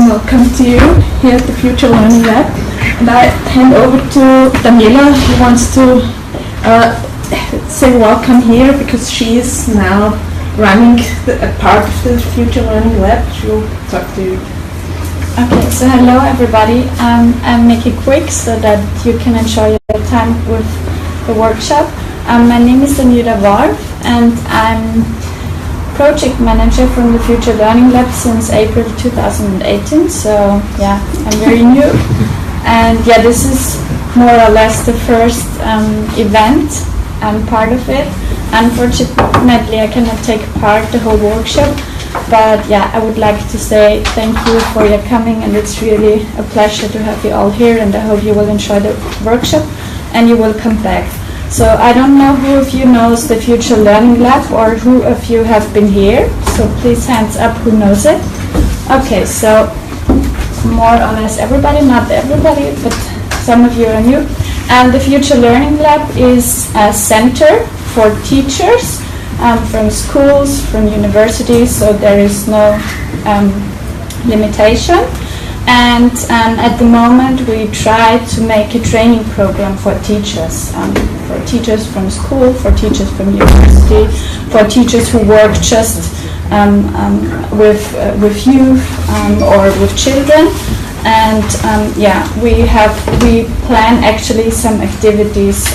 welcome to you here at the Future Learning Lab. And I hand over to Daniela, who wants to say welcome here because she is now running a part of the Future Learning Lab. She will talk to you. Okay, so hello everybody. I'll make it quick so that you can enjoy your time with the workshop. My name is Daniela Warf and I'm project manager from the Future Learning Lab since April 2018, so yeah, I'm very new. And yeah, this is more or less the first event. I'm part of it. Unfortunately, I cannot take part the whole workshop, but yeah, I would like to say thank you for your coming, and it's really a pleasure to have you all here, and I hope you will enjoy the workshop and you will come back. So I don't know who of you knows the Future Learning Lab or who of you have been here, so please hands up who knows it. Okay, so more or less everybody, not everybody, but some of you are new. And the Future Learning Lab is a center for teachers from schools, from universities, so there is no limitation. And at the moment we try to make a training program for teachers from school, for teachers from university, for teachers who work just with youth or with children. And yeah, we plan actually some activities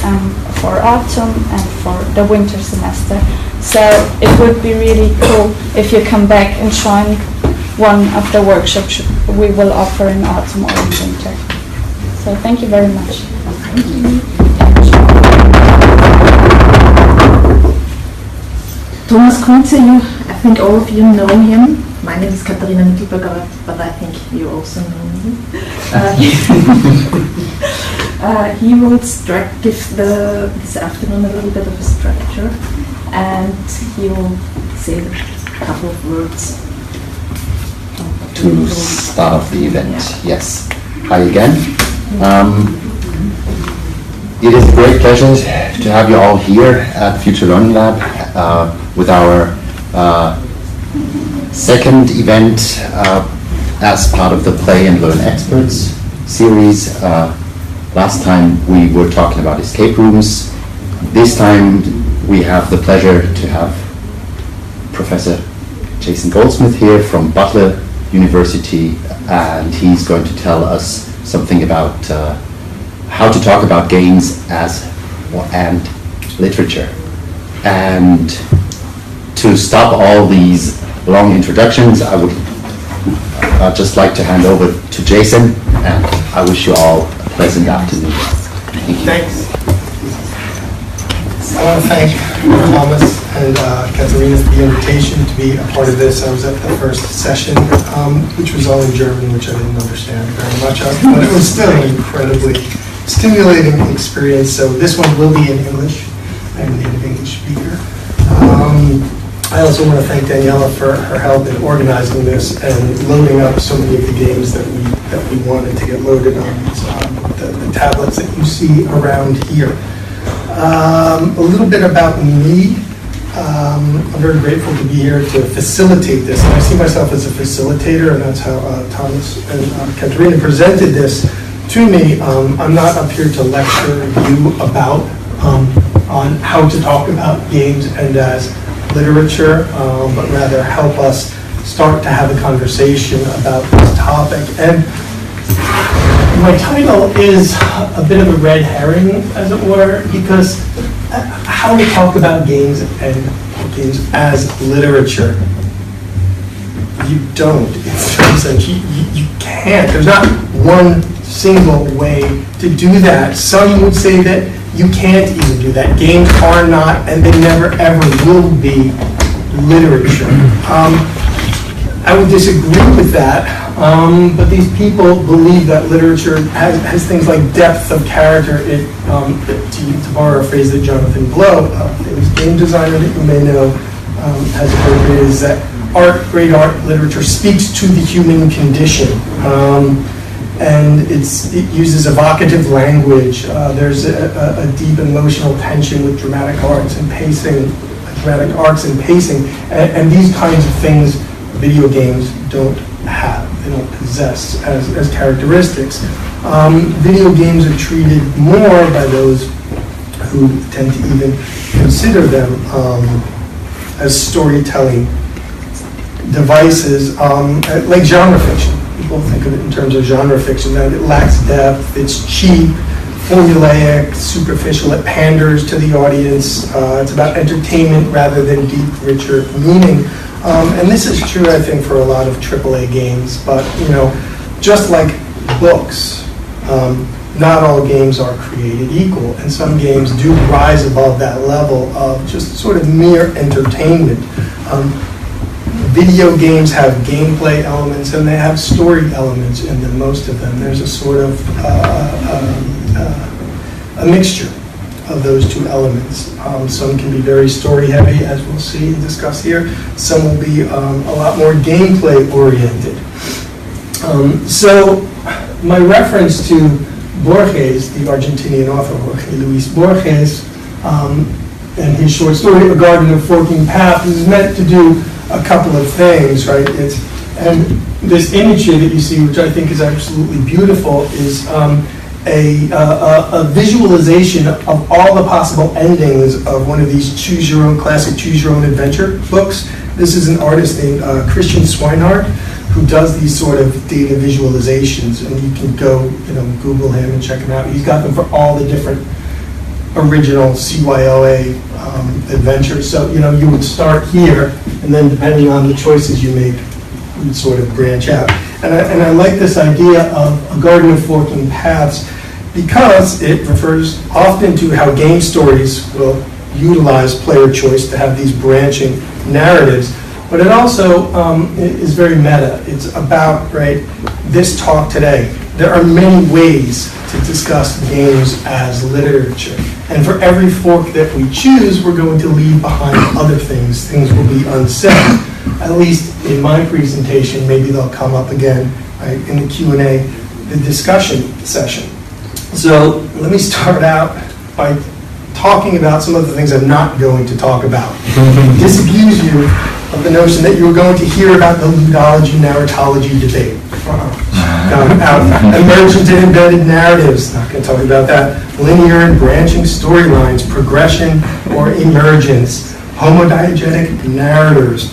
for autumn and for the winter semester. So it would be really cool if you come back and join one of the workshops we will offer in autumn or in winter. So thank you very much. Thank you. Thomas Kunze, I think all of you know him. My name is Katharina Mittelberger, but I think you also know me. He will give this afternoon a little bit of a structure, and he will say a couple of words. To start off the event, yeah. Yes. Hi again. It is a great pleasure to have you all here at Future Learning Lab with our second event as part of the Play and Learn Experts series. Last time we were talking about escape rooms. This time we have the pleasure to have Professor Jason Goldsmith here from Butler University, and he's going to tell us something about how to talk about games and literature. And to stop all these long introductions, I would just like to hand over to Jason, and I wish you all a pleasant afternoon. Thank you. Thanks. I want to thank Thomas and Katharina for the invitation to be a part of this. I was at the first session, which was all in German, which I didn't understand very much of, but it was still an incredibly stimulating experience. So this one will be in English. I'm a native English speaker. I also want to thank Daniela for her help in organizing this and loading up so many of the games that we wanted to get loaded on the tablets that you see around here. A little bit about me. I'm very grateful to be here to facilitate this. And I see myself as a facilitator, and that's how Thomas and Katharina presented this to me. I'm not up here to lecture you about on how to talk about games and as literature, but rather help us start to have a conversation about this topic. And my title is a bit of a red herring, as it were, because how to talk about games and games as literature. You don't, in some sense. You can't. There's not one single way to do that. Some would say that you can't even do that. Games are not, and they never ever will be, literature. I would disagree with that, but these people believe that literature has things like depth of character. To borrow a phrase that Jonathan Blow, a famous game designer that you may know, has heard, is that great art, literature speaks to the human condition. And it uses evocative language. There's a deep emotional tension with dramatic arcs and pacing, and these kinds of things video games don't have. They don't possess. possess as characteristics. Video games are treated more by those who tend to even consider them as storytelling devices, like genre fiction. People think of it in terms of genre fiction, that it lacks depth, it's cheap, formulaic, superficial, it panders to the audience, it's about entertainment rather than deep, richer meaning. And this is true, I think, for a lot of AAA games, but, just like books, not all games are created equal, and some games do rise above that level of just sort of mere entertainment. Video games have gameplay elements and they have story elements in them, most of them. There's a sort of a mixture of those two elements. Some can be very story heavy, as we'll see and discuss here. Some will be a lot more gameplay oriented. So my reference to Borges, the Argentinian author, Jorge Luis Borges, and his short story, A Garden of Forking Paths, is meant to do a couple of things, right? And this image here that you see, which I think is absolutely beautiful, is a visualization of all the possible endings of one of these classic choose your own adventure books. This is an artist named Christian Swinehart, who does these sort of data visualizations, and you can go, Google him and check him out. He's got them for all the different original CYOA adventures. So, you would start here, and then depending on the choices you make, you would sort of branch out. And I like this idea of a garden of forking paths because it refers often to how game stories will utilize player choice to have these branching narratives. But it also is very meta. It's about, this talk today. There are many ways to discuss games as literature. And for every fork that we choose, we're going to leave behind other things. Things will be unsaid. At least in my presentation, maybe they'll come up again in the Q&A, the discussion session. So let me start out by talking about some of the things I'm not going to talk about. Disabuse you of the notion that you were going to hear about the ludology narratology debate. Emergent and embedded narratives, not going to talk about that. Linear and branching storylines, progression or emergence, homodiegetic narrators,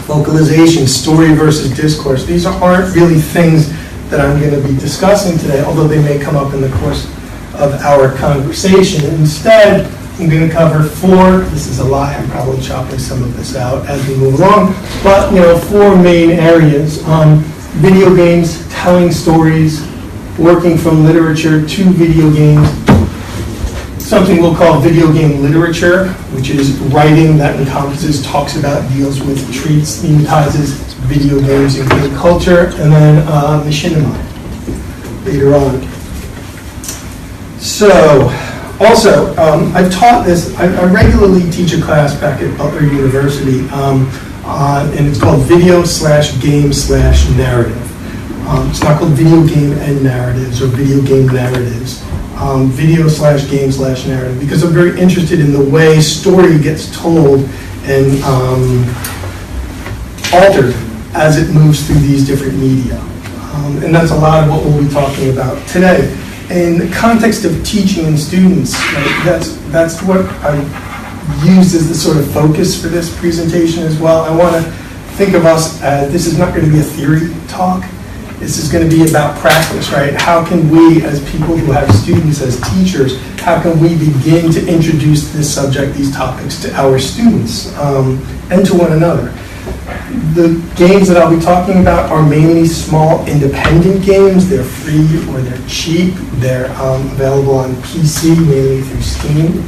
vocalization, story versus discourse. These aren't really things that I'm going to be discussing today, although they may come up in the course of our conversation. Instead, I'm going to cover four, this is a lie, I'm probably chopping some of this out as we move along, but four main areas. Video games, telling stories, working from literature to video games, something we'll call video game literature, which is writing that encompasses, talks about, deals with, treats, thematizes video games and game culture, and then machinima later on. So, also, I've taught this, I regularly teach a class back at Butler University, and it's called Video/Game/Narrative. It's not called Video Game and Narratives or Video Game Narratives. Video/Game/Narrative, because I'm very interested in the way story gets told and altered as it moves through these different media. And that's a lot of what we'll be talking about today. In the context of teaching and students, that's what I used as the sort of focus for this presentation as well. I want to think of us as, this is not going to be a theory talk. This is going to be about practice, right? How can we, as people who have students, as teachers, how can we begin to introduce this subject, these topics to our students and to one another? The games that I'll be talking about are mainly small independent games. They're free or they're cheap. They're available on PC, mainly through Steam,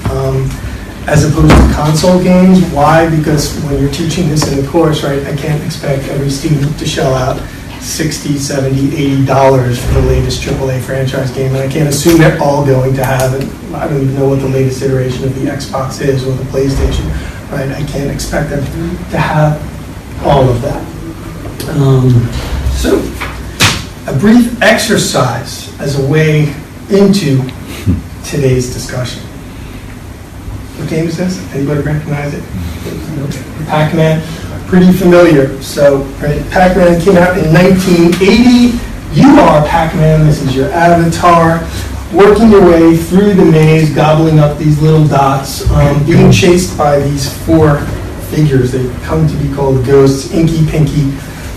as opposed to console games. Why? Because when you're teaching this in the course, right, I can't expect every student to shell out $60, $70, $80 for the latest AAA franchise game, and I can't assume they're all going to have it. I don't even know what the latest iteration of the Xbox is or the PlayStation, right? I can't expect them to have all of that. So, a brief exercise as a way into today's discussion. What game is this? Anybody recognize it? Okay. Pac-Man, pretty familiar. So, right, Pac-Man came out in 1980. You are Pac-Man, this is your avatar, working your way through the maze, gobbling up these little dots, being chased by these four figures. They come to be called ghosts: Inky, Pinky,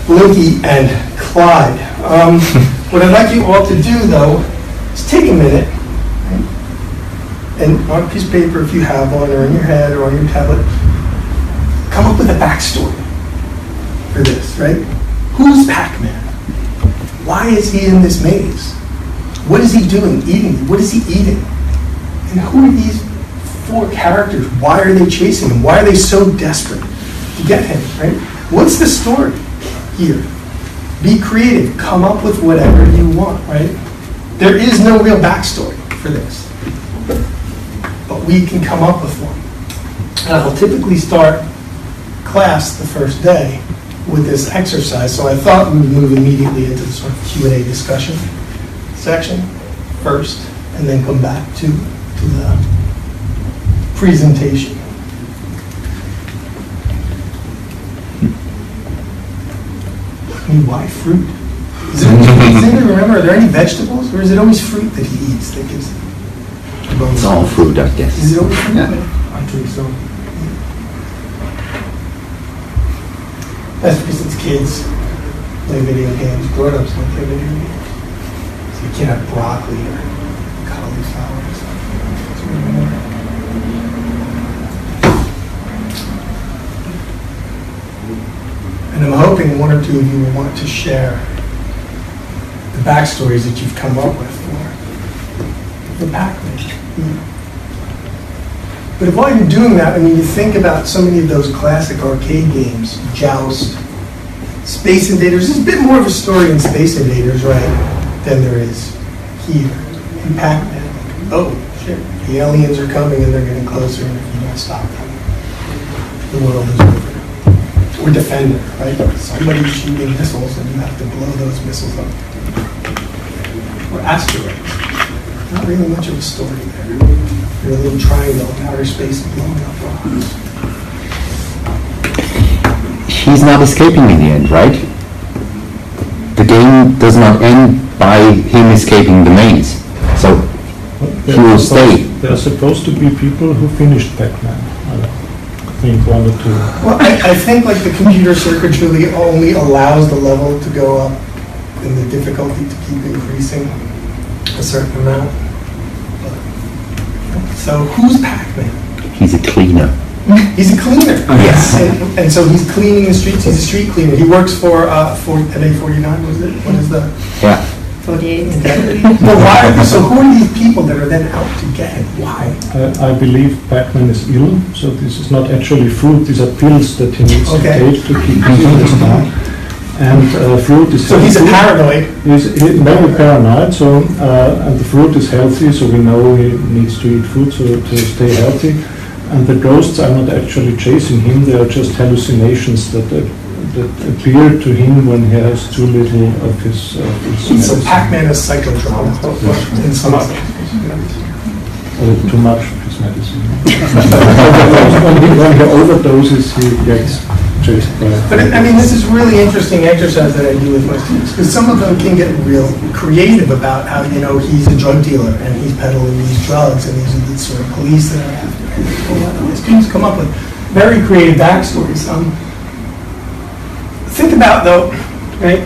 Blinky, and Clyde. What I'd like you all to do, though, is take a minute, right, and on a piece of paper, if you have one, or in your head, or on your tablet, come up with a backstory for this, right? Who's Pac-Man? Why is he in this maze? What is he doing? Eating? What is he eating? And who are these four characters? Why are they chasing him? Why are they so desperate to get him, right? What's the story here? Be creative. Come up with whatever you want, right? There is no real backstory for this, but we can come up with one. And I'll typically start class the first day with this exercise, so I thought we would move immediately into the sort of Q&A discussion section first, and then come back to the presentation. I mean, why fruit? Does anybody remember, are there any vegetables, or is it always fruit that he eats that gives him? It's all fruit, I guess. Is it always fruit? Yeah. I think so. That's because it's kids play video games, grown-ups don't play video games. So you can't have broccoli or cauliflower or something. And I'm hoping one or two of you will want to share the backstories that you've come up with for Pac-Man. But if while you're doing that, I mean, you think about so many of those classic arcade games, Joust, Space Invaders. There's a bit more of a story in Space Invaders, right, than there is here in Pac-Man. Oh, shit, the aliens are coming and they're getting closer, and if you don't stop them, the world is over. Or Defender, right? Somebody's shooting missiles and you have to blow those missiles up. Or Asteroids. Not really much of a story there. You're a little triangle in outer space and blowing up rocks. He's not escaping in the end, right? The game does not end by him escaping the maze. So he will stay. There are supposed to be people who finished Pac-Man. I think one or two. Well, I think like the computer circuitry only allows the level to go up and the difficulty to keep increasing a certain amount. So who's Pac-Man? He's a cleaner. He's a cleaner. Yes. And so he's cleaning the streets. He's a street cleaner. He works for LA49, was it? What is the? Yeah. 48. But why? So who are these people that are then out to get him? Why? I believe Pac-Man is ill, so this is not actually food. These are pills that he needs to take to keep his illness down. And fruit is so healthy. He's a paranoid. He's very paranoid. So and the fruit is healthy, so we know he needs to eat food to stay healthy. And the ghosts are not actually chasing him; they are just hallucinations that appear to him when he has too little of his medicine. So Pac-Man is psychodrama in some way. Too much of his medicine. when he overdoses, he gets chased by. But I mean, this is really interesting exercise that I do with my students, because some of them can get real creative about how, you know, he's a drug dealer and he's peddling these drugs, and these are the sort of police that are after him. My students come up with very creative backstories. Think about, though, right,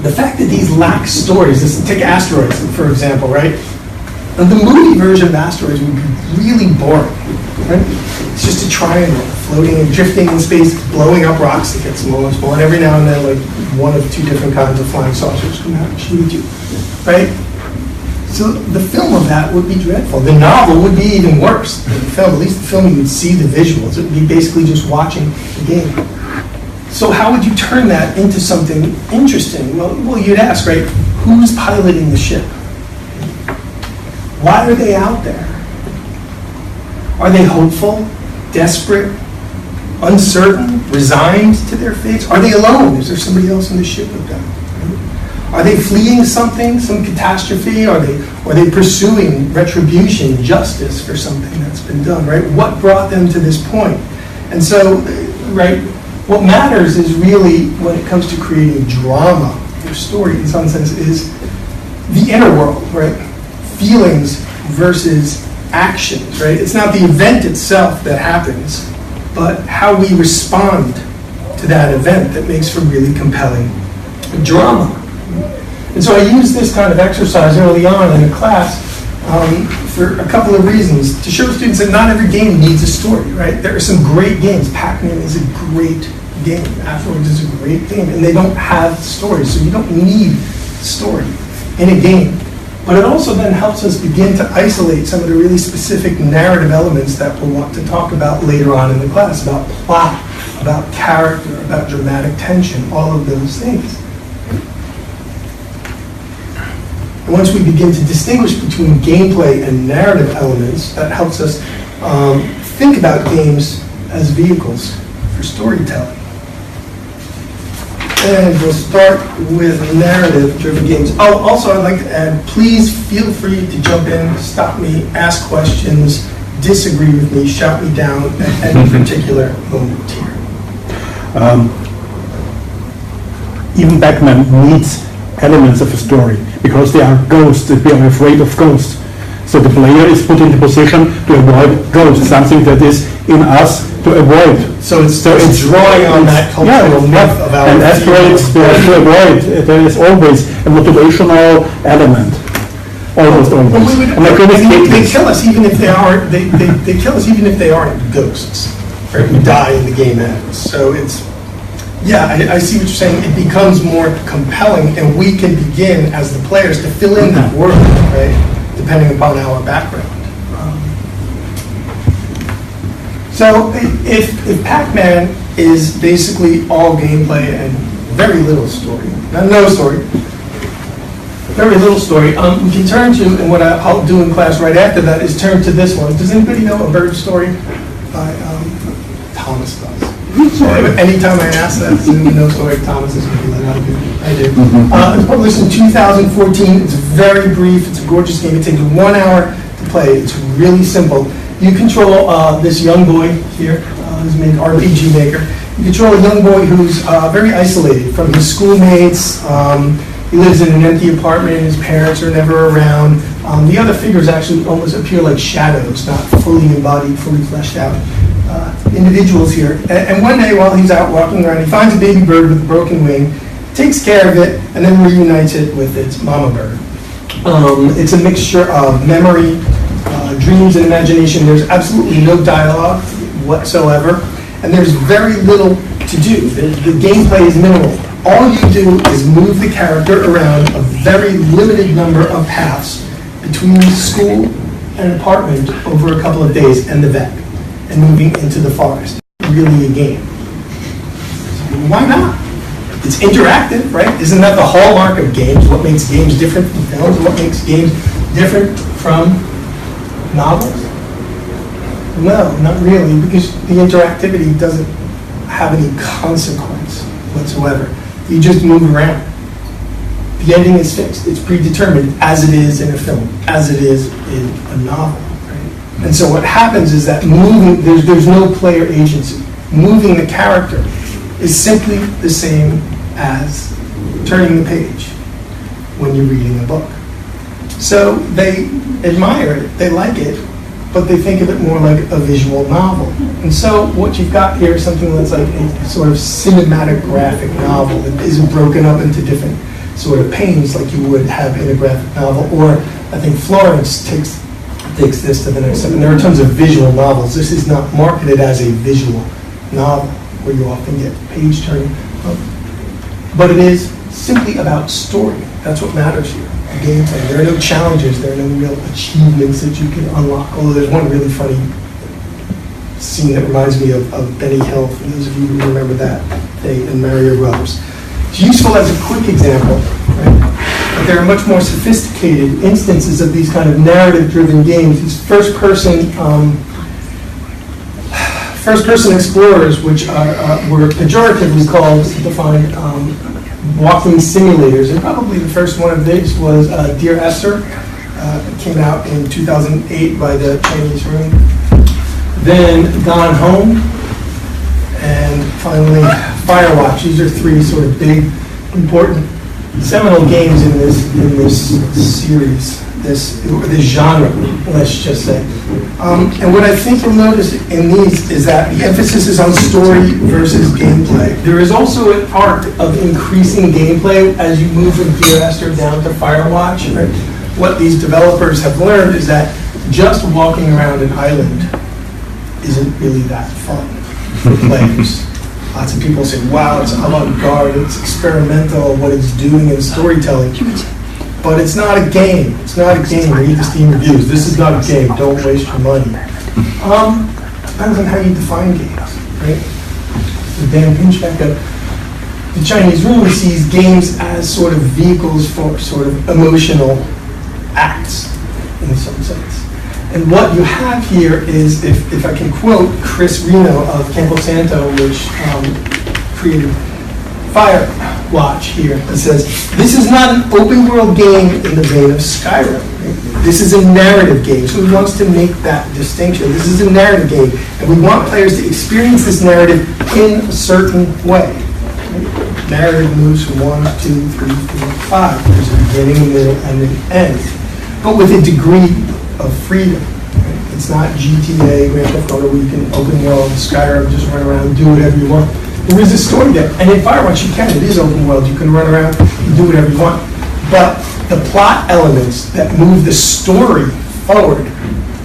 the fact that these lack stories. Take Asteroids, for example, right? The movie version of Asteroids would be really boring, right? It's just a triangle floating and drifting in space, blowing up rocks that get smaller and smaller, and every now and then, like, one of two different kinds of flying saucers come out and shoot at you, right? So the film of that would be dreadful. The novel would be even worse than the film. At least the film, you would see the visuals. It would be basically just watching the game. So how would you turn that into something interesting? Well, you'd ask, right, who's piloting the ship? Why are they out there? Are they hopeful, desperate, uncertain, resigned to their fates? Are they alone? Is there somebody else in the ship with them? Are they fleeing something, some catastrophe? Are they pursuing retribution, justice for something that's been done, right? What brought them to this point? And so, right, what matters is really, when it comes to creating drama, story, in some sense, is the inner world, right? Feelings versus actions, right? It's not the event itself that happens, but how we respond to that event that makes for really compelling drama. And so I use this kind of exercise early on in the class for a couple of reasons. To show students that not every game needs a story, right? There are some great games. Pac-Man is a great game. Asteroids is a great game. And they don't have stories, so you don't need story in a game. But it also then helps us begin to isolate some of the really specific narrative elements that we'll want to talk about later on in the class, about plot, about character, about dramatic tension, all of those things. And once we begin to distinguish between gameplay and narrative elements, that helps us think about games as vehicles for storytelling. And we'll start with narrative-driven games. Oh, also I'd like to add, please feel free to jump in, stop me, ask questions, disagree with me, shout me down at any particular moment here. Even Pac-Man needs elements of a story because they are ghosts, we are afraid of ghosts. So the player is put into position to avoid ghosts, something that is in us to avoid. So it's drawing on that cultural myth of our and asteroids we have to avoid. There is always a motivational element. Almost always. They kill us even if they aren't. They kill us even if they aren't ghosts, right? Who die in the game ends. So it's, yeah, I see what you're saying. It becomes more compelling, and we can begin as the players to fill in that world, right? Depending upon our background. So if Pac-Man is basically all gameplay and very little story, no story, very little story, we can turn to, and what I'll do in class right after that is turn to this one. Does anybody know A Bird's Story by Thomas does? Anytime I ask that, no story, Thomas is going to be let out of it. I do. It's published in 2014. It's very brief. It's a gorgeous game. It takes 1 hour to play. It's really simple. You control this young boy here, who's made RPG Maker. You control a young boy who's very isolated from his schoolmates. He lives in an empty apartment. His parents are never around. The other figures actually almost appear like shadows, not fully embodied, fully fleshed out individuals here. And one day while he's out walking around, he finds a baby bird with a broken wing, takes care of it, and then reunites it with its mama bird. It's a mixture of memory, dreams, and imagination. There's absolutely no dialogue whatsoever, and there's very little to do. The gameplay is minimal. All you do is move the character around a very limited number of paths between school and apartment over a couple of days and the vet, and moving into the forest. Really a game. So why not? It's interactive, right? Isn't that the hallmark of games? What makes games different from films? What makes games different from novels? No, not really, because the interactivity doesn't have any consequence whatsoever. You just move around. The ending is fixed. It's predetermined, as it is in a film, as it is in a novel. Right? And so what happens is that moving, there's no player agency. Moving the character is simply the same as turning the page when you're reading a book. So they admire it, they like it, but they think of it more like a visual novel. And so what you've got here is something that's like a sort of cinematic graphic novel that isn't broken up into different sort of panes like you would have in a graphic novel. Or I think Florence takes this to the next step. And there are tons of visual novels. This is not marketed as a visual novel where you often get page turning. But it is simply about story. That's what matters here. Gameplay. There are no challenges. There are no real achievements that you can unlock. Although there's one really funny scene that reminds me of Benny Hill, for those of you who remember that day in Mario Brothers. It's useful as a quick example, right? But there are much more sophisticated instances of these kind of narrative-driven games. These first-person explorers, which were pejoratively called, defined walking simulators, and probably the first one of these was Dear Esther. It came out in 2008 by the Chinese Room. Then Gone Home, and finally Firewatch. These are three sort of big, important seminal games in this series, this genre, let's just say. And what I think you'll notice in these is that the emphasis is on story versus gameplay. There is also an arc of increasing gameplay as you move from Dear Esther down to Firewatch. Right? What these developers have learned is that just walking around an island isn't really that fun for players. Lots of people say, wow, it's avant-garde, it's experimental, what it's doing in storytelling. But it's not a game. It's not a game. Read the Steam reviews. This is not a game. Don't waste your money. Depends on how you define games, right? The Dan Pinchbeck of the Chinese Room sees games as sort of vehicles for sort of emotional acts, in some sense. And what you have here is, if I can quote Chris Reno of Campo Santo, which created Firewatch here, he says, this is not an open world game in the vein of Skyrim. This is a narrative game. So he wants to make that distinction. This is a narrative game, and we want players to experience this narrative in a certain way. Narrative moves from 1, 2, 3, 4, 5. There's a beginning, a middle, and an end. But with a degree of freedom. It's not GTA, Grand Theft Auto, where you can open world, Skyrim, just run around, do whatever you want. There is a story there. And in Firewatch, you can. It is open world. You can run around and do whatever you want. But the plot elements that move the story forward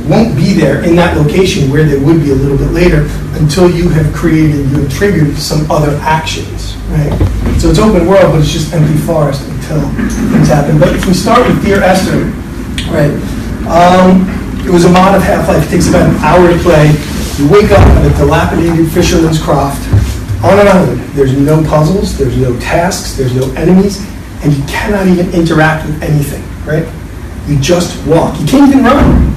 won't be there in that location where they would be a little bit later until you have triggered some other actions, right? So it's open world, but it's just empty forest until things happen. But if we start with Dear Esther, right? It was a mod of Half-Life. It takes about an hour to play. You wake up at a dilapidated fisherman's croft on an island. There's no puzzles, there's no tasks, there's no enemies, and you cannot even interact with anything, right? You just walk. You can't even run.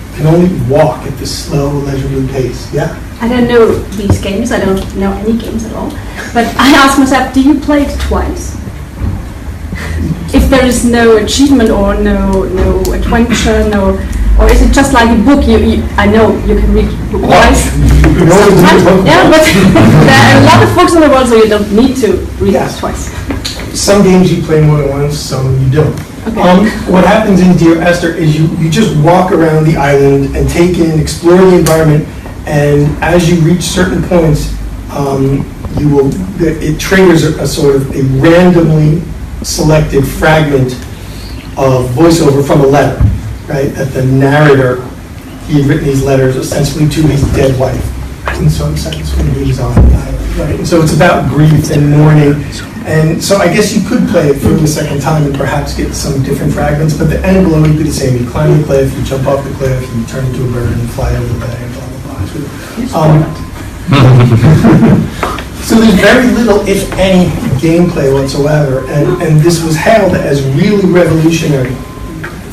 You can only walk at this slow, leisurely pace. Yeah? I don't know these games. I don't know any games at all. But I ask myself, do you play it twice? If there is no achievement or no adventure, or is it just like a book? I know you can read book twice. Yeah, but there are a lot of books in the world, so you don't need to read it twice. Some games you play more than once, some you don't. Okay. What happens in Dear Esther is you just walk around the island and take in, explore the environment, and as you reach certain points, it triggers a sort of a randomly selected fragment of voiceover from a letter, right? That the narrator, he had written these letters ostensibly to his dead wife, in some sense, when he was on the island, right? And so it's about grief and mourning. And so I guess you could play it through the second time and perhaps get some different fragments, but the end blow would be the same. You climb the cliff, you jump off the cliff, you turn into a bird and fly over the bay, and blah, blah, blah. So there's very little, if any, gameplay whatsoever, and this was hailed as really revolutionary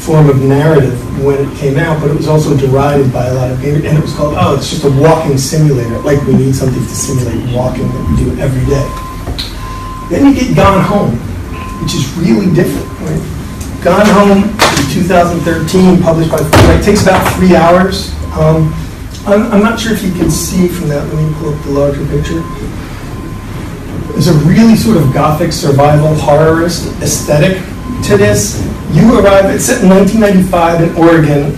form of narrative when it came out, but it was also derided by a lot of gamers, and it was called, oh, it's just a walking simulator, like we need something to simulate walking that we do every day. Then you get Gone Home, which is really different, right? Gone Home in 2013, published by Fortnite, takes about 3 hours. I'm not sure if you can see from that. Let me pull up the larger picture. There's a really sort of gothic survival horrorist aesthetic to this. You arrive, it's set in 1995 in Oregon.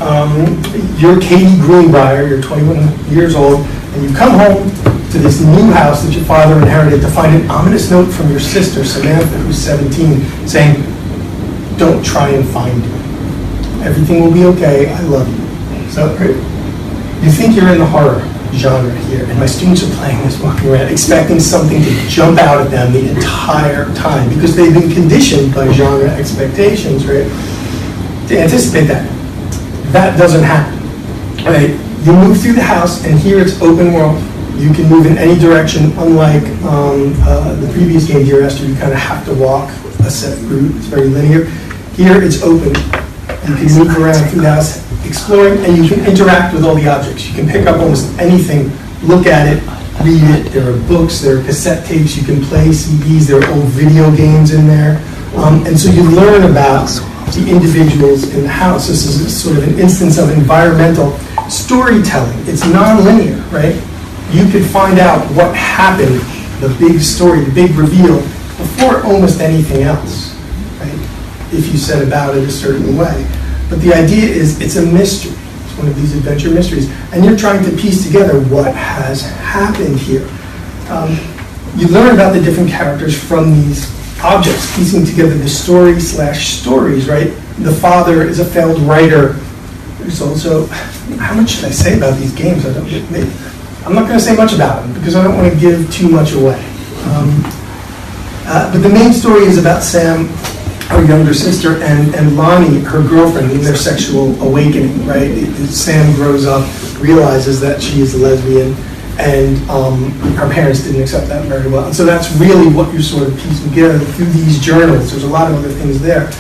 You're Katie Greenbrier, you're 21 years old, and you come home to this new house that your father inherited to find an ominous note from your sister, Samantha, who's 17, saying, don't try and find me. Everything will be okay, I love you. So you think you're in the horror genre here, and my students are playing this, walking around, expecting something to jump out at them the entire time, because they've been conditioned by genre expectations, right, to anticipate that. That doesn't happen, right? You move through the house, and here it's open world. You can move in any direction, unlike the previous game, Dear Esther, you kind of have to walk a set route. It's very linear. Here, it's open. You can move around through the house, exploring, and you can interact with all the objects. You can pick up almost anything, look at it, read it. There are books, there are cassette tapes, you can play CDs, there are old video games in there. And so you learn about the individuals in the house. This is sort of an instance of environmental storytelling. It's non-linear, right? You could find out what happened, the big story, the big reveal, before almost anything else. if you set about it a certain way. But the idea is it's a mystery. It's one of these adventure mysteries. And you're trying to piece together what has happened here. You learn about the different characters from these objects, piecing together the story/stories, right? The father is a failed writer. There's also, how much should I say about these games? I'm not going to say much about them because I don't want to give too much away. But the main story is about Sam, her younger sister, and Lonnie, her girlfriend, in their sexual awakening, right? Sam grows up, realizes that she is a lesbian, and her parents didn't accept that very well. And so that's really what you're sort of piecing together through these journals. There's a lot of other things there.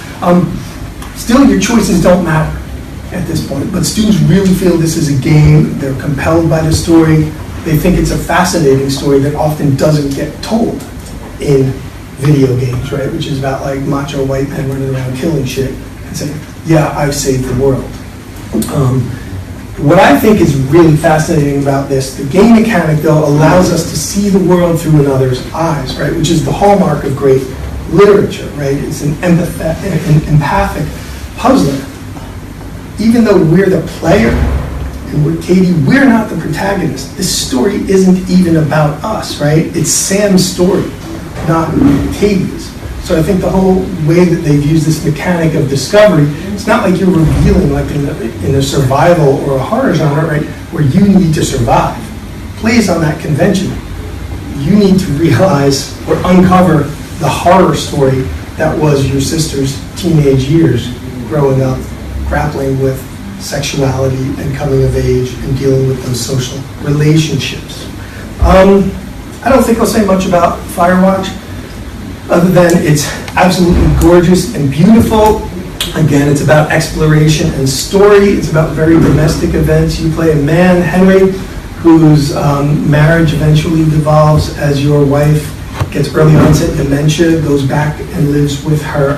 Still, your choices don't matter at this point, but students really feel this is a game. They're compelled by the story. They think it's a fascinating story that often doesn't get told in video games, right? Which is about like macho white men running around killing shit and saying, yeah, I've saved the world. What I think is really fascinating about this, the game mechanic though allows us to see the world through another's eyes, right? Which is the hallmark of great literature, right? It's an empathic puzzler. Even though we're the player, and we're Katie, we're not the protagonist. This story isn't even about us, right? It's Sam's story, not Katie's. So I think the whole way that they've used this mechanic of discovery, it's not like you're revealing like in a survival or a horror genre, right, where you need to survive. Plays on that convention. You need to realize or uncover the horror story that was your sister's teenage years growing up, grappling with sexuality and coming of age and dealing with those social relationships. I don't think I'll say much about Firewatch, other than it's absolutely gorgeous and beautiful. Again, it's about exploration and story. It's about very domestic events. You play a man, Henry, whose marriage eventually devolves as your wife gets early onset dementia, goes back and lives with her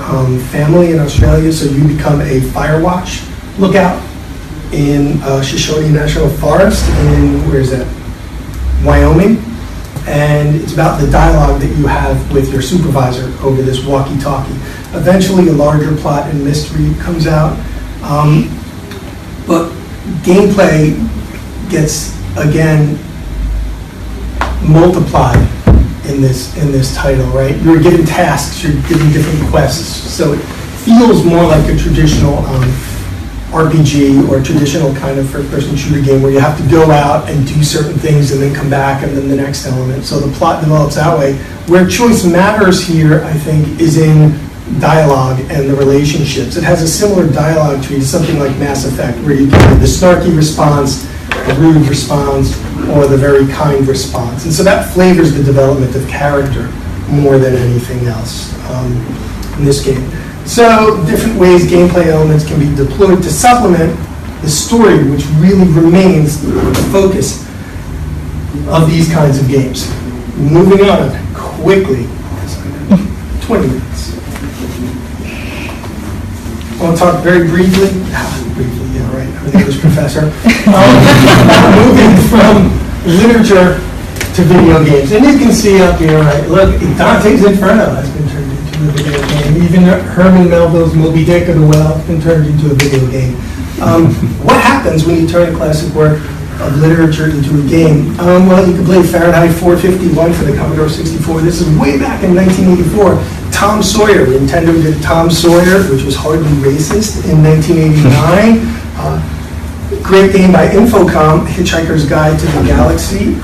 family in Australia, so you become a Firewatch lookout in Shoshone National Forest in, where is that, Wyoming. And it's about the dialogue that you have with your supervisor over this walkie-talkie. Eventually a larger plot and mystery comes out, but gameplay gets, again, multiplied in this title, right? You're given tasks, you're given different quests, so it feels more like a traditional RPG or traditional kind of first-person shooter game where you have to go out and do certain things and then come back and then the next element. So the plot develops that way. Where choice matters here, I think, is in dialogue and the relationships. It has a similar dialogue tree to something like Mass Effect, where you get the snarky response, the rude response, or the very kind response. And so that flavors the development of character more than anything else in this game. So different ways gameplay elements can be deployed to supplement the story, which really remains the focus of these kinds of games. Moving on quickly, 20 minutes. I want to talk very briefly, yeah, right, I'm an English professor, moving from literature to video games. And you can see up here, right, look, Dante's Inferno has been turned into a video game. Even Herman Melville's Moby Dick of the Well has been turned into a video game. What happens when you turn a classic work of literature into a game? Well, you can play Fahrenheit 451 for the Commodore 64. This is way back in 1984. Tom Sawyer, Nintendo did Tom Sawyer, which was hardly racist, in 1989. Great game by Infocom, Hitchhiker's Guide to the Galaxy.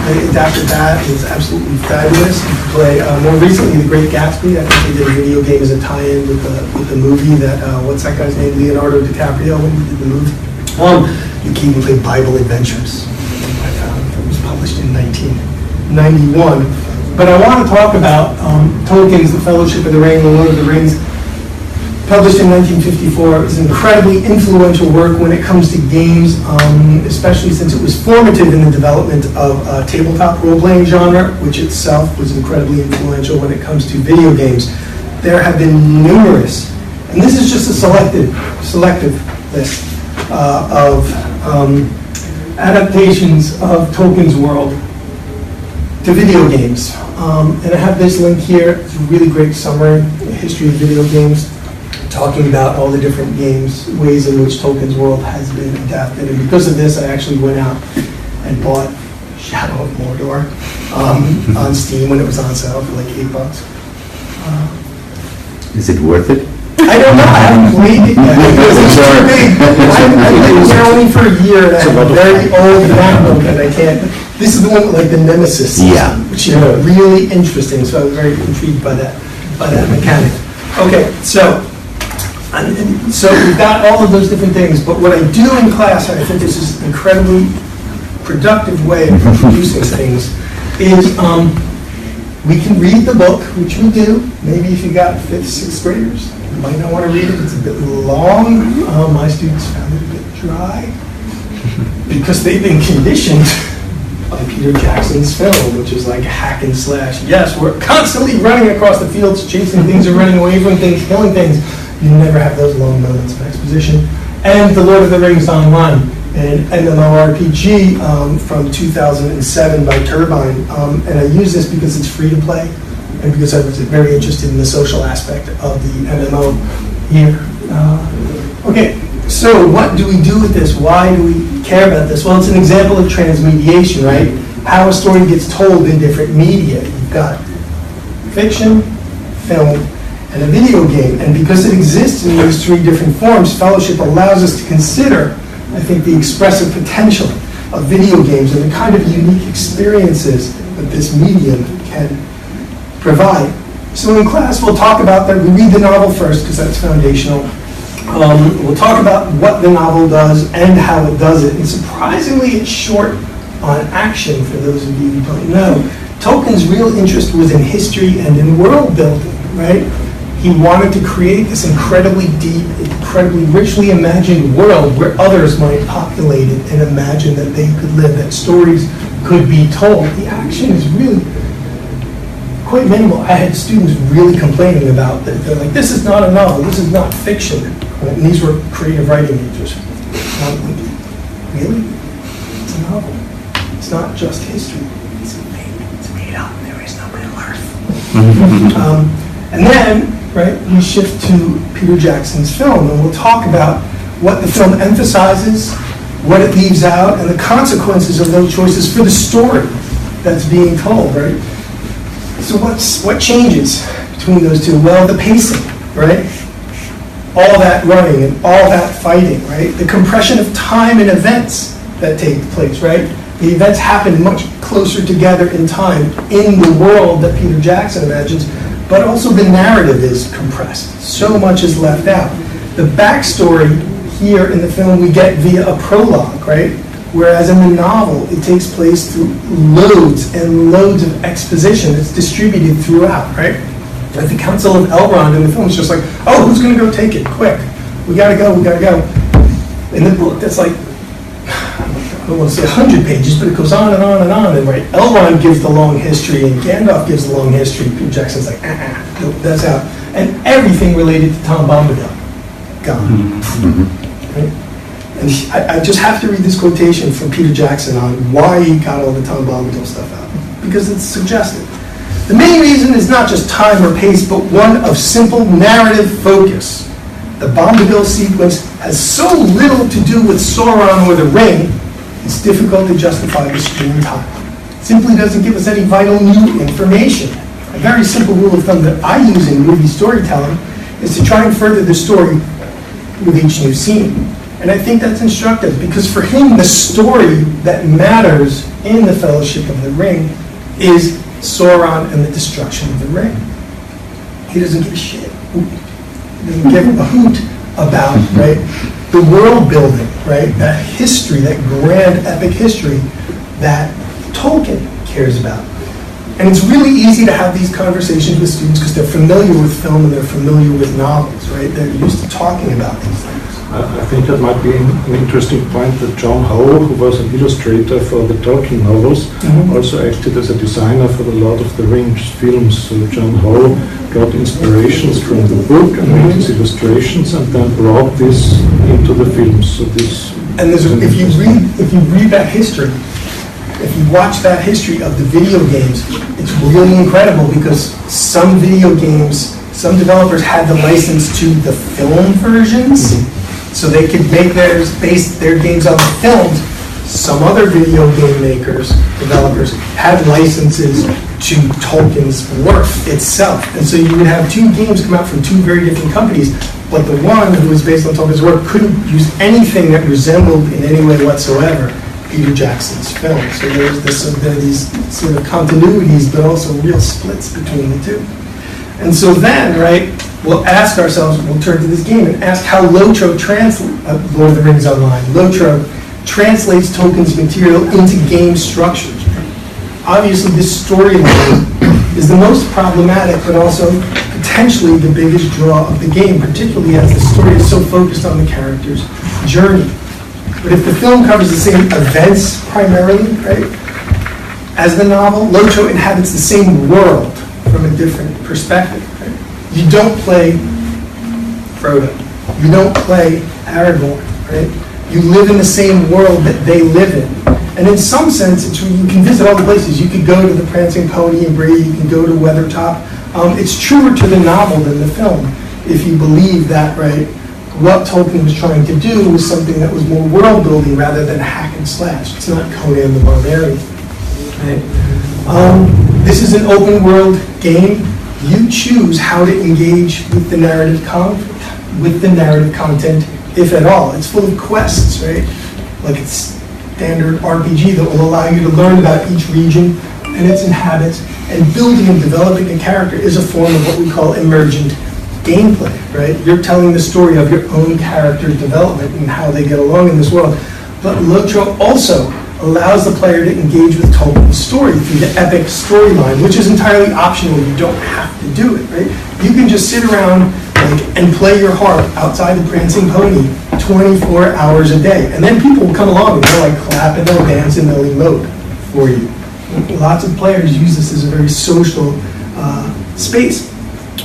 They adapted that. It was absolutely fabulous. You could play, more recently, The Great Gatsby. I think they did a video game as a tie-in with the movie that, what's that guy's name? Leonardo DiCaprio, when he did the movie. You can even play Bible Adventures. It was published in 1991. But I want to talk about Tolkien's The Fellowship of the Ring, The Lord of the Rings, published in 1954. It's an incredibly influential work when it comes to games, especially since it was formative in the development of tabletop role-playing genre, which itself was incredibly influential when it comes to video games. There have been numerous, and this is just a selective list of adaptations of Tolkien's world to video games. And I have this link here. It's a really great summary, the history of video games. talking about all the different ways in which Tolkien's world has been adapted. And because of this, I actually went out and bought Shadow of Mordor on Steam when it was on sale for like $8. Is it worth it? I don't know. I haven't played it yet. It's too big. I've been here only for a year, and I have a very old MacBook, and I can't. This is the one with like the Nemesis system, Yeah. which is really interesting. So I was very intrigued by that mechanic. Okay, so we've got all of those different things. But what I do in class, and I think this is an incredibly productive way of producing things, is we can read the book, which we do. Maybe if you got 5th, 6th graders, you might not want to read it. It's a bit long. My students found it a bit dry because they've been conditioned by Peter Jackson's film, which is like hack and slash. Yes, we're constantly running across the fields, chasing things or running away from things, killing things. You never have those long moments of exposition. And The Lord of the Rings Online, an MMORPG from 2007 by Turbine. And I use this because it's free to play and because I was very interested in the social aspect of the MMO here. Okay, so what do we do with this? Why do we care about this? Well, it's an example of transmediation, right? How a story gets told in different media. You've got fiction, film, and a video game. And because it exists in those 3 different forms, Fellowship allows us to consider, I think, the expressive potential of video games and the kind of unique experiences that this medium can provide. So in class, we'll talk about that. We read the novel first because that's foundational. We'll talk about what the novel does and how it does it. And surprisingly, it's short on action for those of you who don't know. Tolkien's real interest was in history and in world building, right? He wanted to create this incredibly deep, incredibly richly imagined world where others might populate it and imagine that they could live, that stories could be told. The action is really quite minimal. I had students really complaining about that. They're like, this is not a novel, this is not fiction. And these were creative writing majors. Really? It's a novel. It's not just history. It's made up. There is no Middle Earth. And then, right, we shift to Peter Jackson's film, and we'll talk about what the film emphasizes, what it leaves out, and the consequences of those choices for the story that's being told, right? So what changes between those two? Well, the pacing, right? All that running and all that fighting, right? The compression of time and events that take place, right? The events happen much closer together in time in the world that Peter Jackson imagines, but also the narrative is compressed. So much is left out. The backstory here in the film we get via a prologue, right? Whereas in the novel, it takes place through loads and loads of exposition that's distributed throughout, right? Like the Council of Elrond in the film is just like, oh, who's going to go take it? Quick. We got to go. In the book, that's like, I don't want to say 100 pages, but it goes on and on and on. And right, Elrond gives the long history, and Gandalf gives the long history. Peter Jackson's like, nope, that's out. And everything related to Tom Bombadil, gone. Right? And I just have to read this quotation from Peter Jackson on why he got all the Tom Bombadil stuff out, because it's suggestive. The main reason is not just time or pace, but one of simple narrative focus. The Bombadil sequence has so little to do with Sauron or the Ring, it's difficult to justify the screen time. It simply doesn't give us any vital new information. A very simple rule of thumb that I use in movie storytelling is to try and further the story with each new scene. And I think that's instructive because for him, the story that matters in the Fellowship of the Ring is Sauron and the destruction of the ring. He doesn't give a shit. He doesn't give a hoot about, right, the world building, right, that history, that grand epic history that Tolkien cares about. And it's really easy to have these conversations with students because they're familiar with film and they're familiar with novels, right? They're used to talking about these things. I think that might be an interesting point that John Howe, who was an illustrator for the Tolkien novels, also acted as a designer for the Lord of the Rings films. So John Howe got inspirations from the book and made his illustrations and then brought this into the films. So this. And if you read that history, if you watch that history of the video games, it's really incredible because some video games Some developers had the license to the film versions, so they could make base their games on the films. Some other video game makers, developers, had licenses to Tolkien's work itself. And so you would have two games come out from two very different companies, but the one who was based on Tolkien's work couldn't use anything that resembled in any way whatsoever Peter Jackson's film. So there are these sort of continuities, but also real splits between the two. And so then, right, we'll ask ourselves, we'll turn to this game and ask how Lotro Lord of the Rings Online, Lotro translates Tolkien's material into game structures. Obviously, this storyline is the most problematic, but also potentially the biggest draw of the game, particularly as the story is so focused on the character's journey. But if the film covers the same events primarily, right, as the novel, Lotro inhabits the same world from a different perspective. Right? You don't play Frodo. You don't play Aragorn. Right? You live in the same world that they live in. And in some sense, you can visit all the places. You could go to the Prancing Pony and Bree. You can go to Weathertop. It's truer to the novel than the film, if you believe that, right, what Tolkien was trying to do was something that was more world-building rather than hack and slash. It's not Conan the Barbarian. Right? This is an open-world game. You choose how to engage with the narrative content, if at all. It's full of quests, right? Like it's standard RPG that will allow you to learn about each region and its inhabitants. And building and developing a character is a form of what we call emergent gameplay, right? You're telling the story of your own character's development and how they get along in this world. But Lotro also allows the player to engage with Tolkien's story through the epic storyline, which is entirely optional. You don't have to do it, right? You can just sit around and play your harp outside the Prancing Pony 24 hours a day. And then people will come along and they'll clap and they'll dance and they'll emote for you. Lots of players use this as a very social space,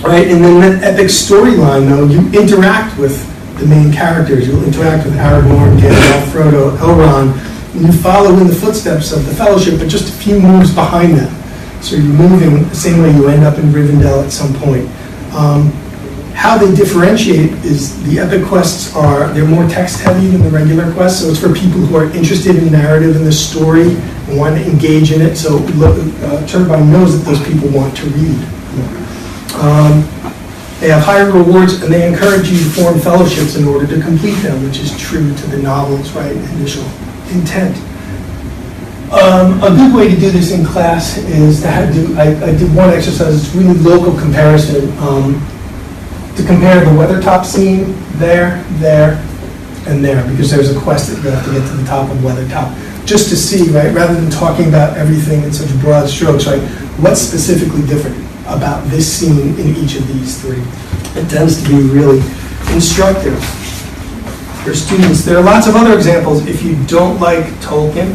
right? And then that epic storyline, though, you interact with the main characters. You'll interact with Aragorn, Gandalf, Frodo, Elrond, and you follow in the footsteps of the Fellowship, but just a few moves behind them. So you're moving the same way you end up in Rivendell at some point. How they differentiate is the epic quests they're more text heavy than the regular quests, so it's for people who are interested in narrative and the story and want to engage in it, so Turbine knows that those people want to read. They have higher rewards and they encourage you to form fellowships in order to complete them, which is true to the novel's initial intent. A good way to do this in class is to I did one exercise, it's really local comparison, to compare the Weathertop scene there, and there, because there's a quest that you have to get to the top of Weathertop, just to see, right, rather than talking about everything in such broad strokes, right, what's specifically different about this scene in each of these three. It tends to be really instructive for students. There are lots of other examples. If you don't like Tolkien,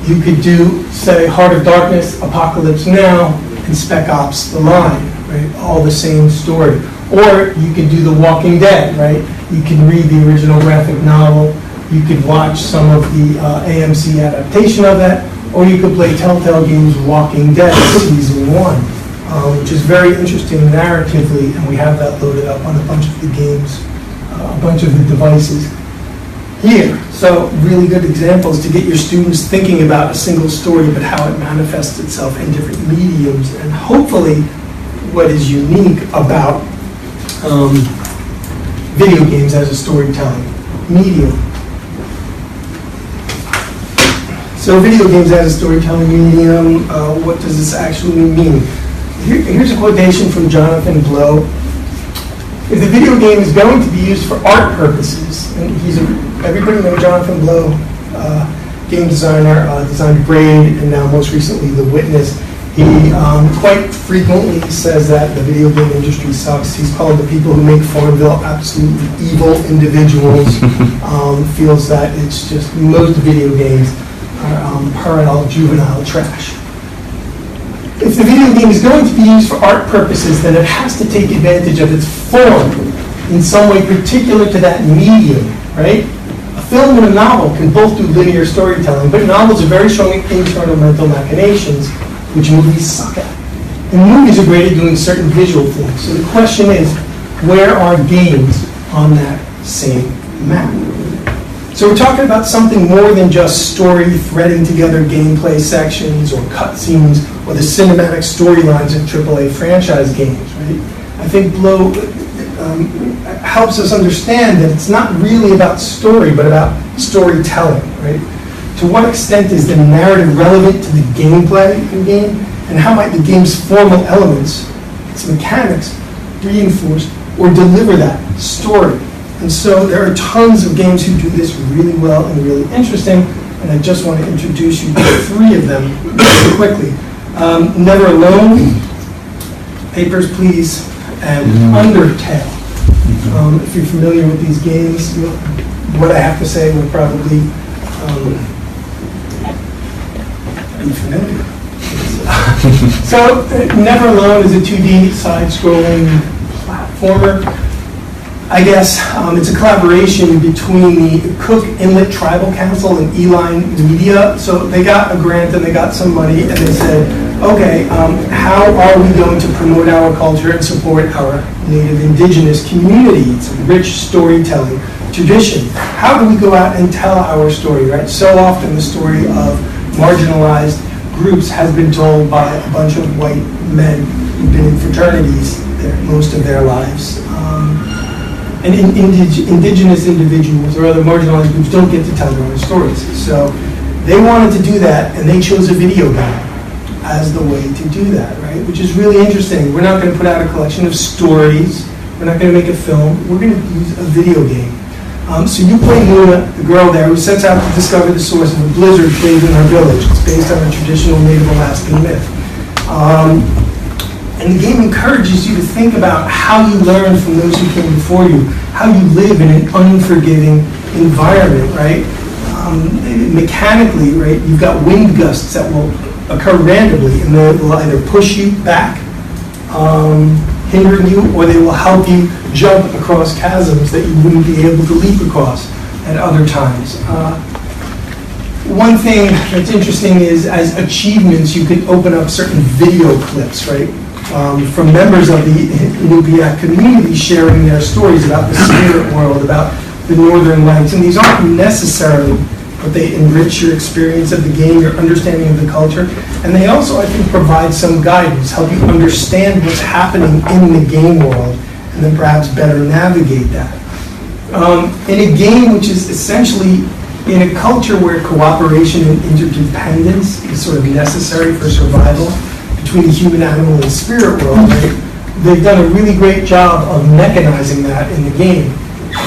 you could do, say, Heart of Darkness, Apocalypse Now, and Spec Ops: The Line, right? All the same story. Or you could do The Walking Dead, right? You can read the original graphic novel. You could watch some of the AMC adaptation of that. Or you could play Telltale Games' Walking Dead Season 1, which is very interesting narratively, and we have that loaded up on a bunch of the games, a bunch of the devices here. So really good examples to get your students thinking about a single story, but how it manifests itself in different mediums, and hopefully what is unique about video games as a storytelling medium. So video games as a storytelling medium, what does this actually mean? Here's a quotation from Jonathan Blow. If the video game is going to be used for art purposes, and everybody knows Jonathan Blow, game designer, designed Braid, and now most recently The Witness. He quite frequently says that the video game industry sucks. He's called the people who make Farmville absolutely evil individuals. Feels that it's just most video games are parallel juvenile trash. If the video game is going to be used for art purposes, then it has to take advantage of its form in some way particular to that medium, right? A film and a novel can both do linear storytelling, but novels are very strong at internal mental machinations, which movies suck at. And movies are great at doing certain visual things. So the question is, where are games on that same map? So we're talking about something more than just story threading together gameplay sections or cutscenes or the cinematic storylines of AAA franchise games, right? I think Blow helps us understand that it's not really about story, but about storytelling, right? To what extent is the narrative relevant to the gameplay in game, and how might the game's formal elements, its mechanics, reinforce or deliver that story? And so there are tons of games who do this really well and really interesting, and I just want to introduce you to 3 of them really quickly. Never Alone, Papers, Please, and Undertale. If you're familiar with these games, what I have to say will probably be familiar. So, Never Alone is a 2D side-scrolling platformer. I guess it's a collaboration between the Cook Inlet Tribal Council and Eline Media. So they got a grant and they got some money and they said, okay, how are we going to promote our culture and support our native indigenous community? It's a rich storytelling tradition. How do we go out and tell our story, right? So often the story of marginalized groups has been told by a bunch of white men who've been in fraternities most of their lives. And indigenous individuals or other marginalized groups don't get to tell their own stories. So they wanted to do that, and they chose a video game as the way to do that, right? Which is really interesting. We're not going to put out a collection of stories. We're not going to make a film. We're going to use a video game. So you play Luna, the girl there who sets out to discover the source of a blizzard plague in her village. It's based on a traditional Native Alaskan myth. And the game encourages you to think about how you learn from those who came before you, how you live in an unforgiving environment, right? Mechanically, right, you've got wind gusts that will occur randomly, and they will either push you back, hindering you, or they will help you jump across chasms that you wouldn't be able to leap across at other times. One thing that's interesting is, as achievements, you can open up certain video clips, right? From members of the Inupiaq community sharing their stories about the spirit world, about the northern lights. And these aren't necessarily, but they enrich your experience of the game, your understanding of the culture. And they also, I think, provide some guidance, help you understand what's happening in the game world, and then perhaps better navigate that. In a game which is essentially in a culture where cooperation and interdependence is sort of necessary for survival, between the human, animal, and spirit world, right? They've done a really great job of mechanizing that in the game.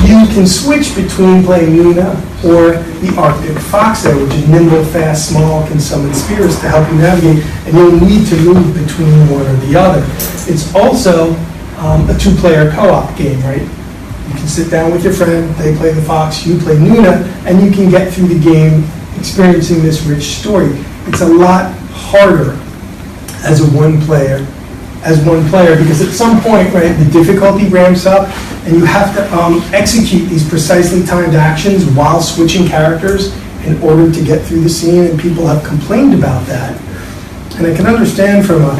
You can switch between playing Luna or the Arctic fox there, which is nimble, fast, small, can summon spirits to help you navigate, and you'll need to move between one or the other. It's also a 2-player co-op game, right? You can sit down with your friend, they play the fox, you play Luna, and you can get through the game experiencing this rich story. It's a lot harder as one player, because at some point, right, the difficulty ramps up, and you have to execute these precisely timed actions while switching characters in order to get through the scene, and people have complained about that. And I can understand from a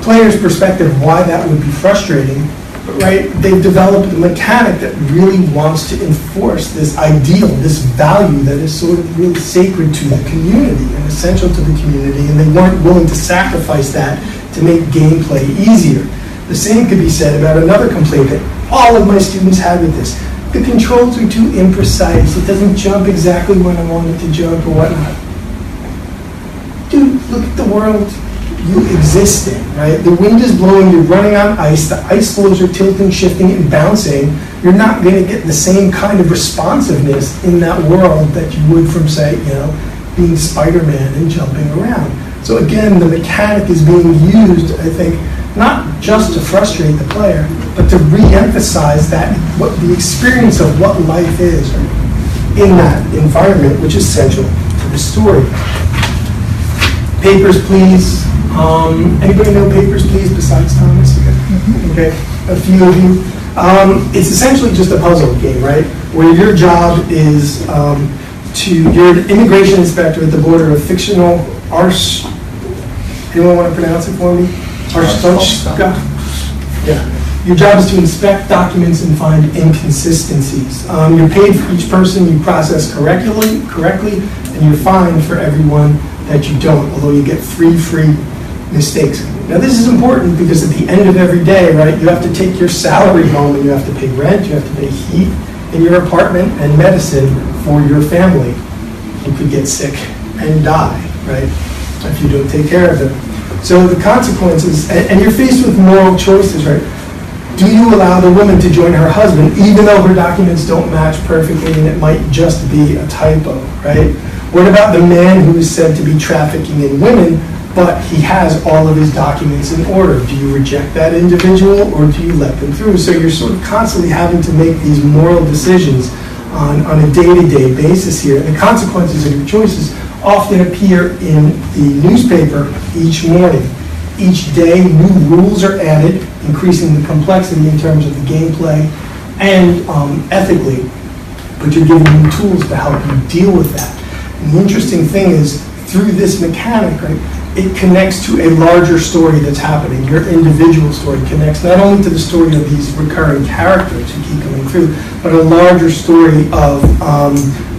player's perspective why that would be frustrating, but right, they've developed a mechanic that really wants to enforce this ideal, this value that is sort of really sacred to the community and essential to the community, and they weren't willing to sacrifice that to make gameplay easier. The same could be said about another complaint that all of my students had with this. The controls are too imprecise. It doesn't jump exactly when I want it to jump or whatnot. Dude, look at the world you exist in, right? The wind is blowing, you're running on ice, the ice floes are tilting, shifting, and bouncing. You're not going to get the same kind of responsiveness in that world that you would from, say, being Spider-Man and jumping around. So again, the mechanic is being used, I think, not just to frustrate the player, but to re-emphasize that what the experience of what life is in that environment, which is central to the story. Papers, Please. Anybody know Papers, Please besides Thomas? Okay, a few of you. It's essentially just a puzzle game, right? Where your job is you're an immigration inspector at the border of fictional Anyone want to pronounce it for me? Your job is to inspect documents and find inconsistencies. You're paid for each person you process correctly, and you're fined for everyone that you don't, although you get 3 free mistakes. Now this is important because at the end of every day, right, you have to take your salary home and you have to pay rent, you have to pay heat in your apartment and medicine for your family who could get sick and die, right, if you don't take care of them. So the consequences, and you're faced with moral choices, right? Do you allow the woman to join her husband even though her documents don't match perfectly and it might just be a typo, right? What about the man who is said to be trafficking in women, but he has all of his documents in order? Do you reject that individual or do you let them through? So you're sort of constantly having to make these moral decisions on a day-to-day basis here. And the consequences of your choices often appear in the newspaper each morning. Each day, new rules are added, increasing the complexity in terms of the gameplay and ethically, but you're given new tools to help you deal with that. And the interesting thing is, through this mechanic, right, it connects to a larger story that's happening. Your individual story connects not only to the story of these recurring characters who keep coming through, but a larger story of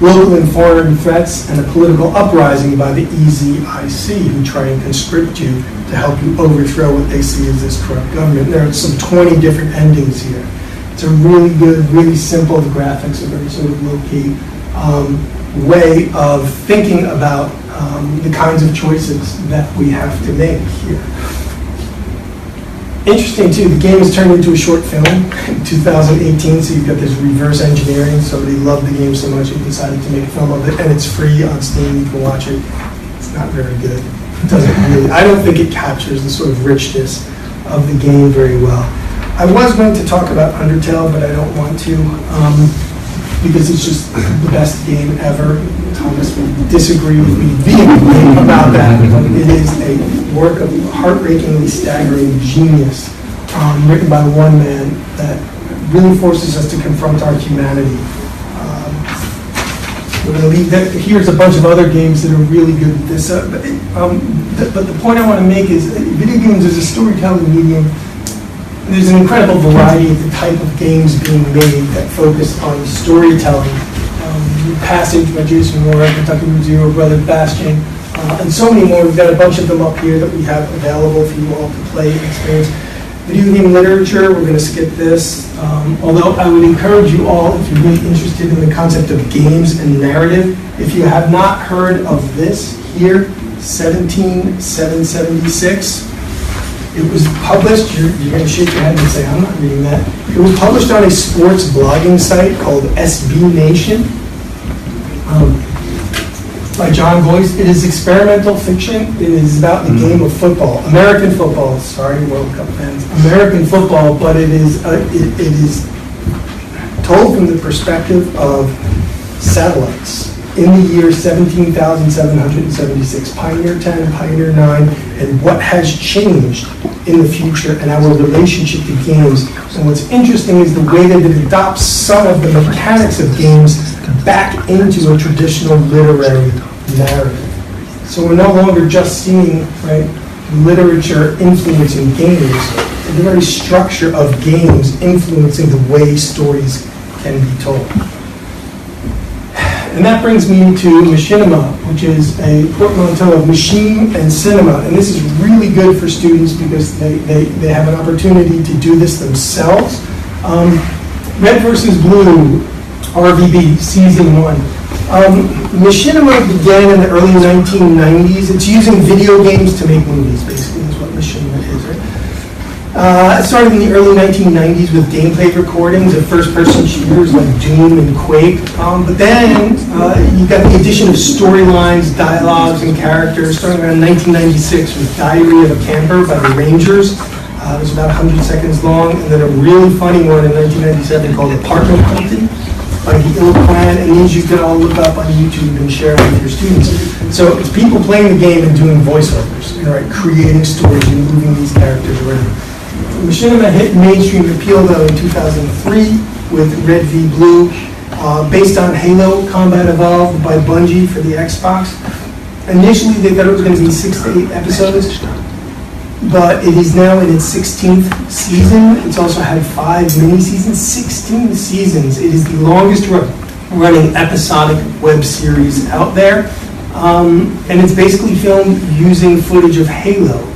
local and foreign threats and a political uprising by the EZIC who try and conscript you to help you overthrow what they see as this corrupt government. There are some 20 different endings here. It's a really good, really simple, the graphics are very sort of low-key way of thinking about the kinds of choices that we have to make here. Interesting too, the game is turned into a short film in 2018, so you've got this reverse engineering. Somebody loved the game so much he decided to make a film of it, and it's free on Steam, you can watch it. It's not very good. It doesn't really, I don't think it captures the sort of richness of the game very well. I was going to talk about Undertale, but I don't want to, because it's just the best game ever. Thomas will disagree with me vehemently about that, but it is a work of heartbreakingly staggering genius, written by one man that really forces us to confront our humanity. We're going to leave that. Here's a bunch of other games that are really good at this. But the point I want to make is video games is a storytelling medium. There's an incredible variety of the type of games being made that focus on storytelling. Passage by Jason Moore, Kentucky Route Zero, Brother Bastion, and so many more. We've got a bunch of them up here that we have available for you all to play and experience. Video game literature, we're going to skip this. Although I would encourage you all, if you're really interested in the concept of games and narrative, if you have not heard of this here, 17776. It was published, you're going to shake your head and say, I'm not reading that. It was published on a sports blogging site called SB Nation by John Boyce. It is experimental fiction. It is about the game of football. American football, sorry, World Cup fans. American football, but it is told from the perspective of satellites. In the year 17,776, Pioneer 10, Pioneer 9, and what has changed in the future and our relationship to games. And what's interesting is the way that it adopts some of the mechanics of games back into a traditional literary narrative. So we're no longer just seeing, right, literature influencing games, but the very structure of games influencing the way stories can be told. And that brings me to machinima, which is a portmanteau of machine and cinema. And this is really good for students because they have an opportunity to do this themselves. Red versus Blue, RVB, Season 1. Machinima began in the early 1990s. It's using video games to make movies, basically, is what machinima is, right? It started in the early 1990s with gameplay recordings of first-person shooters like Doom and Quake. But then you got the addition of storylines, dialogues, and characters, starting around 1996 with Diary of a Camper by the Rangers. It was about 100 seconds long. And then a really funny one in 1997 called Apartment Hunting by the Ill Clan. And these you can all look up on YouTube and share with your students. So it's people playing the game and doing voiceovers, right, creating stories and moving these characters around. Machinima hit mainstream appeal though in 2003 with Red v Blue, based on Halo Combat Evolved by Bungie for the Xbox. Initially they thought it was going to be 6 to 8 episodes. but it is now in its 16th season. It's also had 5 mini-seasons, 16 seasons. It is the longest running episodic web series out there. And it's basically filmed using footage of Halo.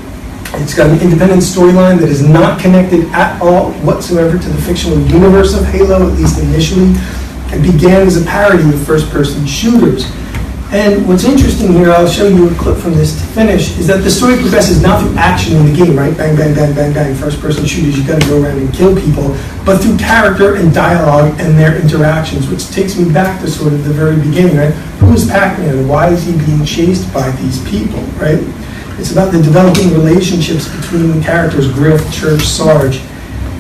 It's got an independent storyline that is not connected at all whatsoever to the fictional universe of Halo, at least initially. It began as a parody of first-person shooters. And what's interesting here, I'll show you a clip from this to finish, is that the story progresses not through action in the game, right? Bang, bang, bang, bang, bang, first-person shooters, you gotta go around and kill people, but through character and dialogue and their interactions, which takes me back to sort of the very beginning, right? Who is Pac-Man? Why is he being chased by these people, right? It's about the developing relationships between the characters, Griff, Church, Sarge.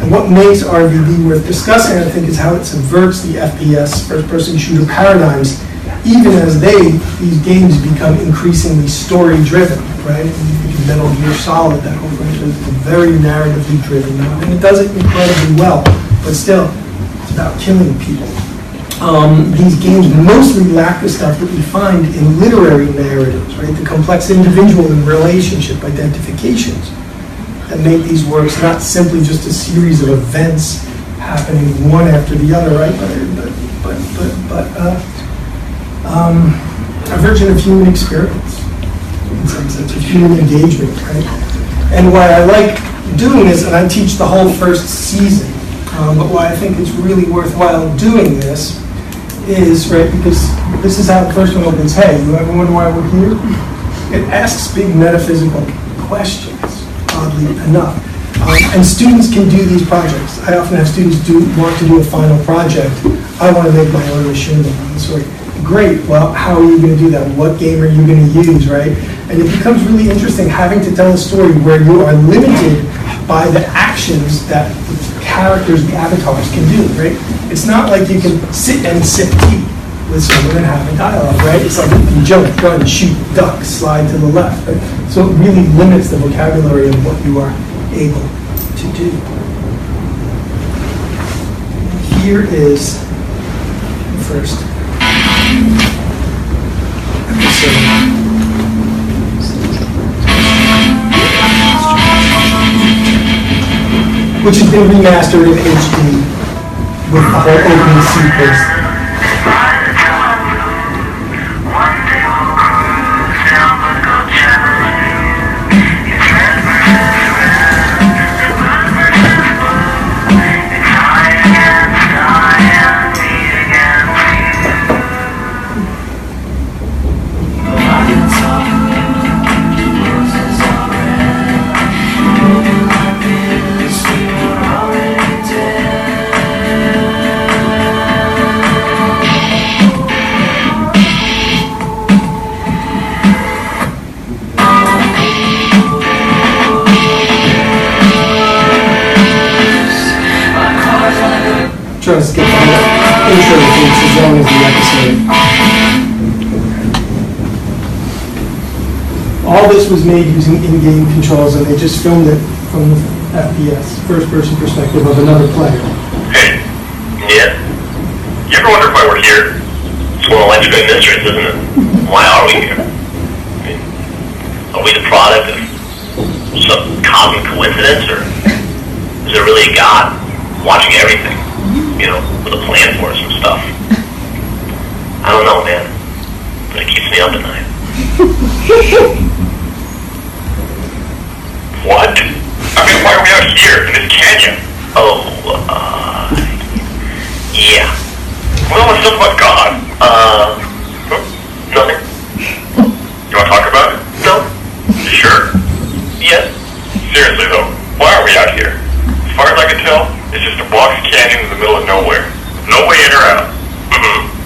And what makes RVD worth discussing, I think, is how it subverts the FPS, first-person shooter paradigms, even as these games become increasingly story-driven, right? And you think of Metal Gear Solid, that whole franchise is very narratively driven now, and it does it incredibly well, but still, it's about killing people. These games mostly lack the stuff that we find in literary narratives, right? The complex individual and relationship identifications that make these works not simply just a series of events happening one after the other, right? A version of human experience, in some sense, of human engagement, right? And why I like doing this, and I teach the whole first season, but why I think it's really worthwhile doing this is, right, because this is how the first one opens. Hey, you ever wonder why we're here? It asks big metaphysical questions, oddly enough. And students can do these projects. I often have students want to do a final project. I want to make my own machinima. So great, well, how are you going to do that? What game are you going to use, right? And it becomes really interesting having to tell a story where you are limited by the actions that the characters, the avatars can do, right? It's not like you can sit and sip tea with someone and have a dialogue, right? It's like you can jump, run, shoot, duck, slide to the left, right? So it really limits the vocabulary of what you are able to do. Here is the first episode. Which has been remastered in HD with the whole opening sequence. Try to skip the intro takes as long as the episode. All this was made using in-game controls, and they just filmed it from the FPS, first-person perspective of another player. Hey, yeah. You ever wonder why we're here? It's one of life's great mysteries, isn't it? Why are we here? I mean, are we the product of some cosmic coincidence, or is there really a God watching everything? You know, with a plan for us and stuff. I don't know, man. But it keeps me up at night. What? I mean, why are we out here in this canyon? Oh, yeah. Well, it's stuff about God. Nothing. You want to talk about it? No. You sure? Yes. Seriously, though, why are we out here? As far as I can tell, it's just a box canyon in the middle of nowhere. No way in or out.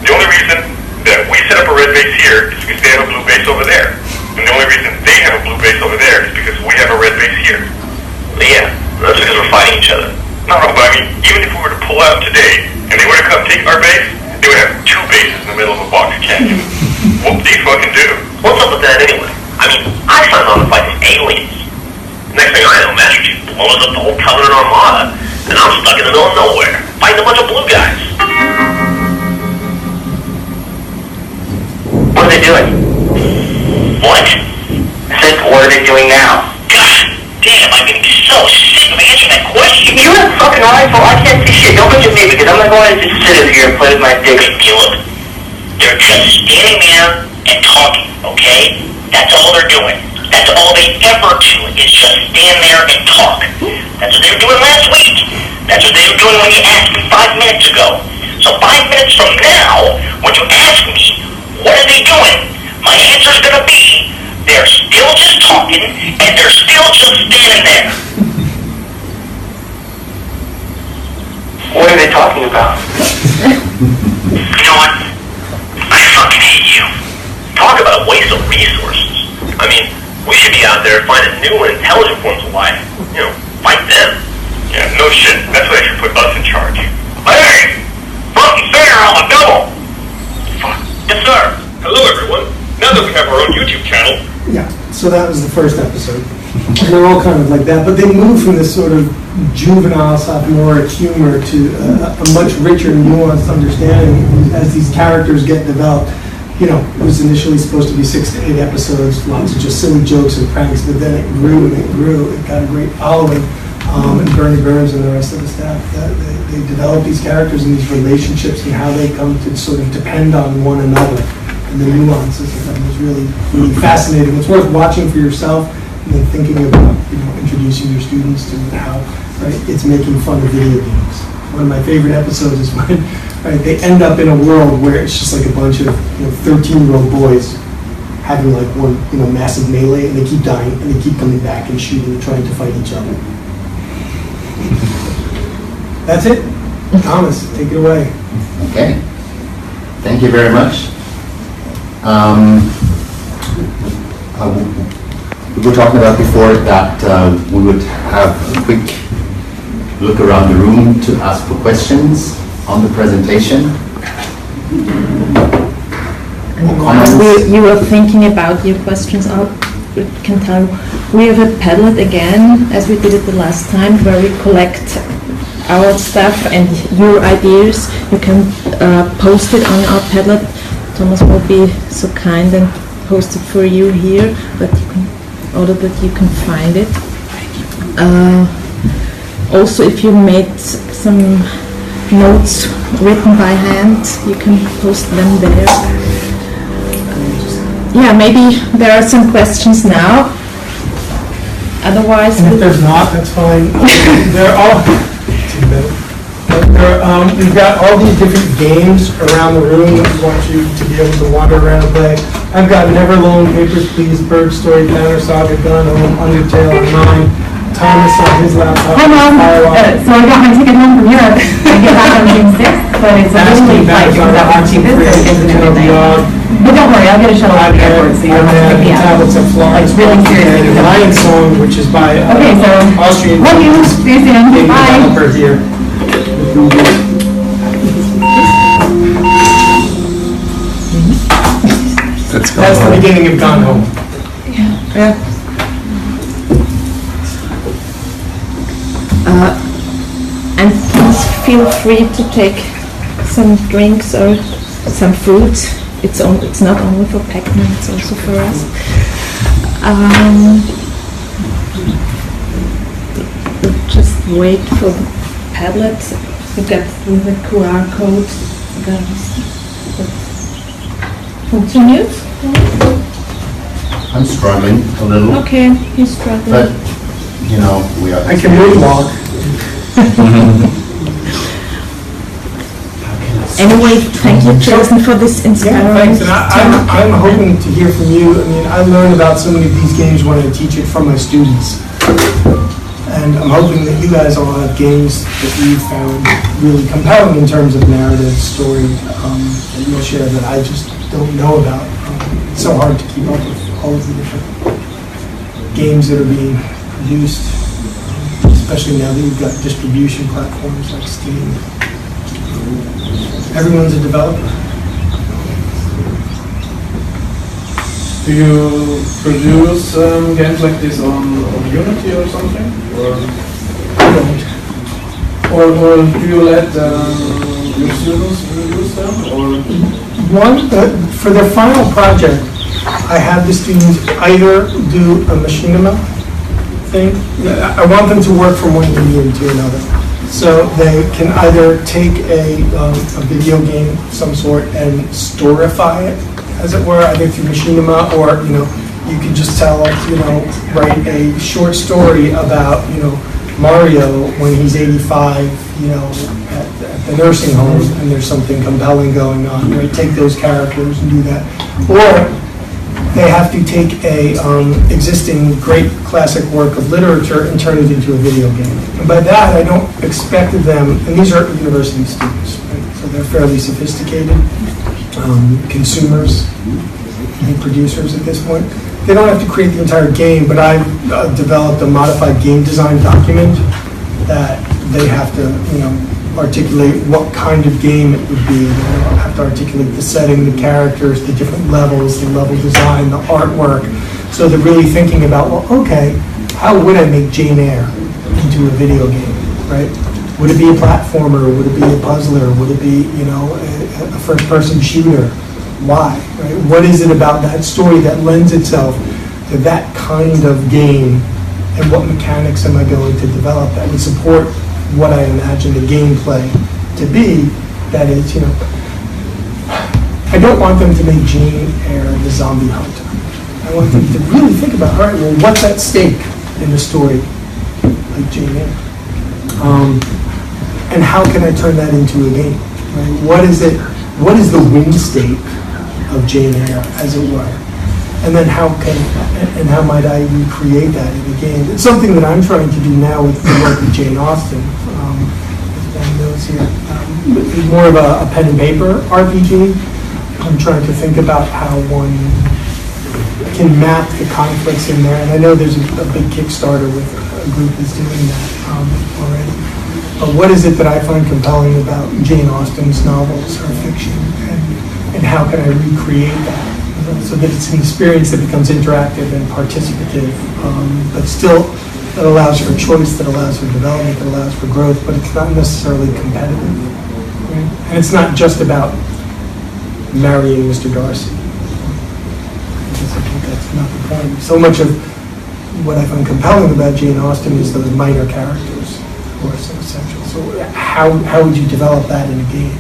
The only reason that we set up a red base here is because they have a blue base over there. And the only reason they have a blue base over there is because we have a red base here. Yeah, that's because we're fighting each other. No, but I mean, even if we were to pull out today, and they were to come take our base, they would have two bases in the middle of a box canyon. What do you fucking do? What's up with that anyway? I mean, I signed on to fight some aliens. Next thing I know, Master Chief blows up the whole Covenant Armada, and I'm stuck in the middle of nowhere, fighting a bunch of blue guys. What are they doing? What? I said, what are they doing now? God damn, I'm getting so sick of answering that question. You have fucking eyes, so I can't see shit. Don't look at me because I'm not going to just sit over here and play with my dick. Okay, look, they're just standing there and talking, okay? That's all they're doing. That's all they ever do is just stand there and talk. That's what they were doing last week. That's what they were doing when you asked me 5 minutes ago. So 5 minutes from now, when you ask me, what are they doing? My answer's gonna be, they're still just talking, and they're still just standing there. What are they talking about? You know what? I fucking hate you. Talk about a waste of resources. I mean, we should be out there finding new and intelligent forms of life. You know, fight them. Yeah, no shit. That's why they should put us in charge. Hey! Front and center on the double! Fuck. Yes, sir. Hello, everyone. Now that we have our own YouTube channel. Yeah, so that was the first episode. And they're all kind of like that, but they move from this sort of juvenile, sophomoric humor to a much richer, nuanced understanding as these characters get developed. You know, it was initially supposed to be 6 to 8 episodes, lots of just silly jokes and pranks, but then it grew and it grew. It got a great following. And Bernie Burns and the rest of the staff, they developed these characters and these relationships and how they come to sort of depend on one another. And the nuances of them was really, really fascinating. It's worth watching for yourself and then thinking about, you know, introducing your students to how, right, it's making fun of video games. One of my favorite episodes is when, right, they end up in a world where it's just like a bunch of, you know, 13-year-old boys having like one, you know, massive melee, and they keep dying and they keep coming back and shooting and trying to fight each other. That's it. Thomas, take it away. Okay. Thank you very much. We were talking about before that we would have a quick look around the room to ask for questions on the presentation. You were thinking about your questions. I can tell we have a Padlet again, as we did it the last time, where we collect our stuff and your ideas. You can post it on our Padlet. Thomas will be so kind and post it for you here, but you can order that you can find it. Also, if you made some notes written by hand, you can post them there. Yeah, maybe there are some questions now. Otherwise, and if there's not, that's fine. They're all. We've got all these different games around the room that we want you to be able to wander around and play. I've got Neverlone, Papers, Please, Bird Story, Banner Saga, Gun Home, Undertale on mine. Thomas on his laptop. Hi, Mom. So I got my ticket home from Europe. I get back on June 6th, but it's a really late flight because I want to see this and everything. But don't worry, I'll get a shuttle out of the airport, so you don't have to pick me up. Like, really seriously. The Lion Song, which is by okay, so Austrian love you. See you soon. Bye. developer here. That's the beginning of Gone Home. yeah. And please feel free to take some drinks or some fruit. It's not only for Pac-Man, it's also for us. Just wait for the Padlet. You get the QR code. Continue. I'm struggling a little, Okay, he's struggling. but you know, we are. I can moonwalk. Anyway, thank you, Jason, for this inspiring Thanks, and I'm hoping to hear from you. I mean, I learn about so many of these games when I teach it from my students. And I'm hoping that you guys all have games that you found really compelling in terms of narrative, story, that you'll share that I just don't know about. It's so hard to keep up with all of the different games that are being produced, especially now that you've got distribution platforms like Steam. Everyone's a developer. Do you produce games like this on Unity or something? Or do you let your students use them? Or For their final project, I have the students either do a machinima thing. I want them to work from one medium to another. So they can either take a video game of some sort and storify it, as it were, either through machinima, or you can just tell, write a short story about Mario when he's 85, at the nursing home, and there's something compelling going on. Right? Take those characters and do that, or they have to take a existing great classic work of literature and turn it into a video game. And by that, I don't expect them, and these are university students, right? So they're fairly sophisticated consumers and producers at this point. They don't have to create the entire game, but I've developed a modified game design document that they have to, articulate what kind of game it would be. They have to articulate the setting, the characters, the different levels, the level design, the artwork. So they're really thinking about, well, okay, how would I make Jane Eyre into a video game, right? Would it be a platformer? Would it be a puzzler? Would it be, a first-person shooter? Why, right? What is it about that story that lends itself to that kind of game, and what mechanics am I going to develop that would support what I imagine the gameplay to be? That is, I don't want them to make Jane Eyre the zombie hunter. I want them to really think about, all right, well, what's at stake in the story, like Jane Eyre? And how can I turn that into a game? Right? What is the win state of Jane Eyre, as it were? And then how might I recreate that in a game? It's something that I'm trying to do now with the work of Jane Austen. It's more of a pen and paper RPG. I'm trying to think about how one can map the conflicts in there. And I know there's a big Kickstarter with a group that's doing that already. But what is it that I find compelling about Jane Austen's novels or fiction? And how can I recreate that? So that it's an experience that becomes interactive and participative, but still that allows for choice, that allows for development, that allows for growth, but it's not necessarily competitive. Right? And it's not just about marrying Mr. Darcy. Because I think that's not the point. So much of what I find compelling about Jane Austen is those minor characters who are so essential. So how would you develop that in a game?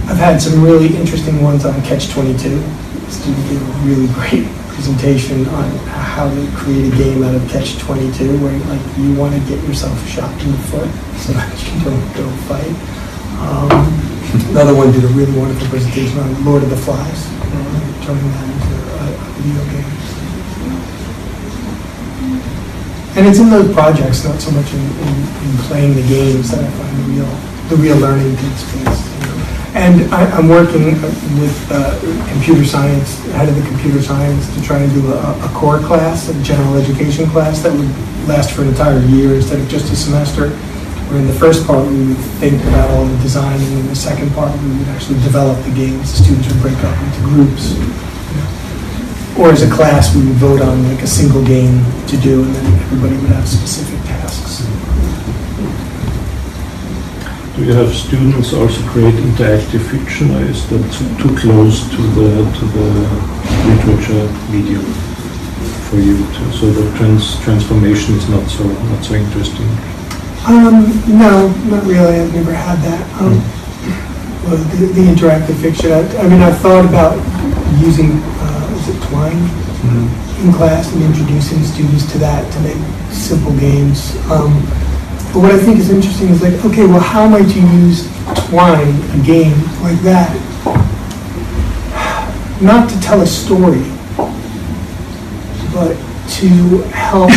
I've had some really interesting ones on Catch-22. Student gave a really great presentation on how to create a game out of Catch-22, where you want to get yourself shot in the foot so that you don't fight. Another one did a really wonderful presentation on Lord of the Flies, turning that into a video game. And it's in those projects, not so much in playing the games, that I find the real learning takes place. And I'm working with computer science, head of the computer science, to try and do a core class, a general education class that would last for an entire year instead of just a semester. Where in the first part we would think about all the design, and in the second part we would actually develop the games. The students would break up into groups. Or as a class we would vote on a single game to do, and then everybody would have specific tasks. Do you have students also create interactive fiction, or is that too close to the literature medium for you? So the transformation is not so interesting. No, not really. I've never had that. Well, the interactive fiction. I've thought about using is it Twine in class and introducing students to that to make simple games. But what I think is interesting is okay, well, how might you use Twine, a game like that, not to tell a story, but to help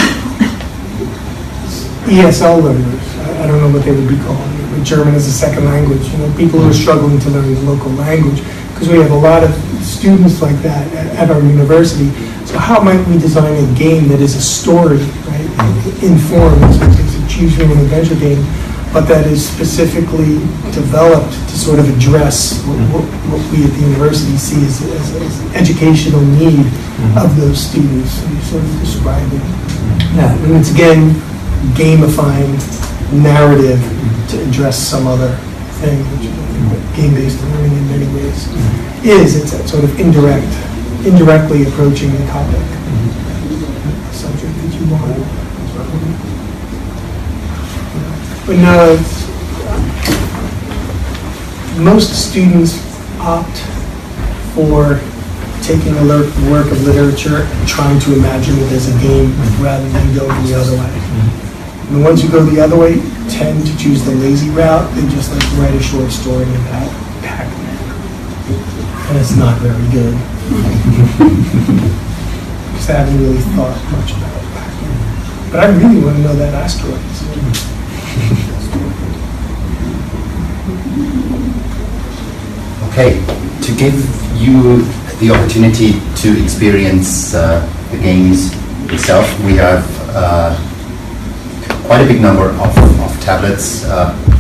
ESL learners. I don't know what they would be called, but German as a second language. People who are struggling to learn the local language, because we have a lot of students like that at our university. So how might we design a game that is a story, right, informed? Choose your own adventure game, but that is specifically developed to sort of address what we at the university see as an educational need of those students. And you're sort of describing that. And it's again gamifying narrative to address some other thing, which I think what game-based learning in many ways is. It's that sort of indirectly approaching the topic, the subject that you want. But no, most students opt for taking a work of literature and trying to imagine it as a game rather than go the other way. And the ones who go the other way tend to choose the lazy route. They just like write a short story about Pac-Man. And it's not very good. Because I haven't really thought much about Pac-Man. But I really want to know that Asteroids. Okay, to give you the opportunity to experience the games yourself, we have quite a big number of tablets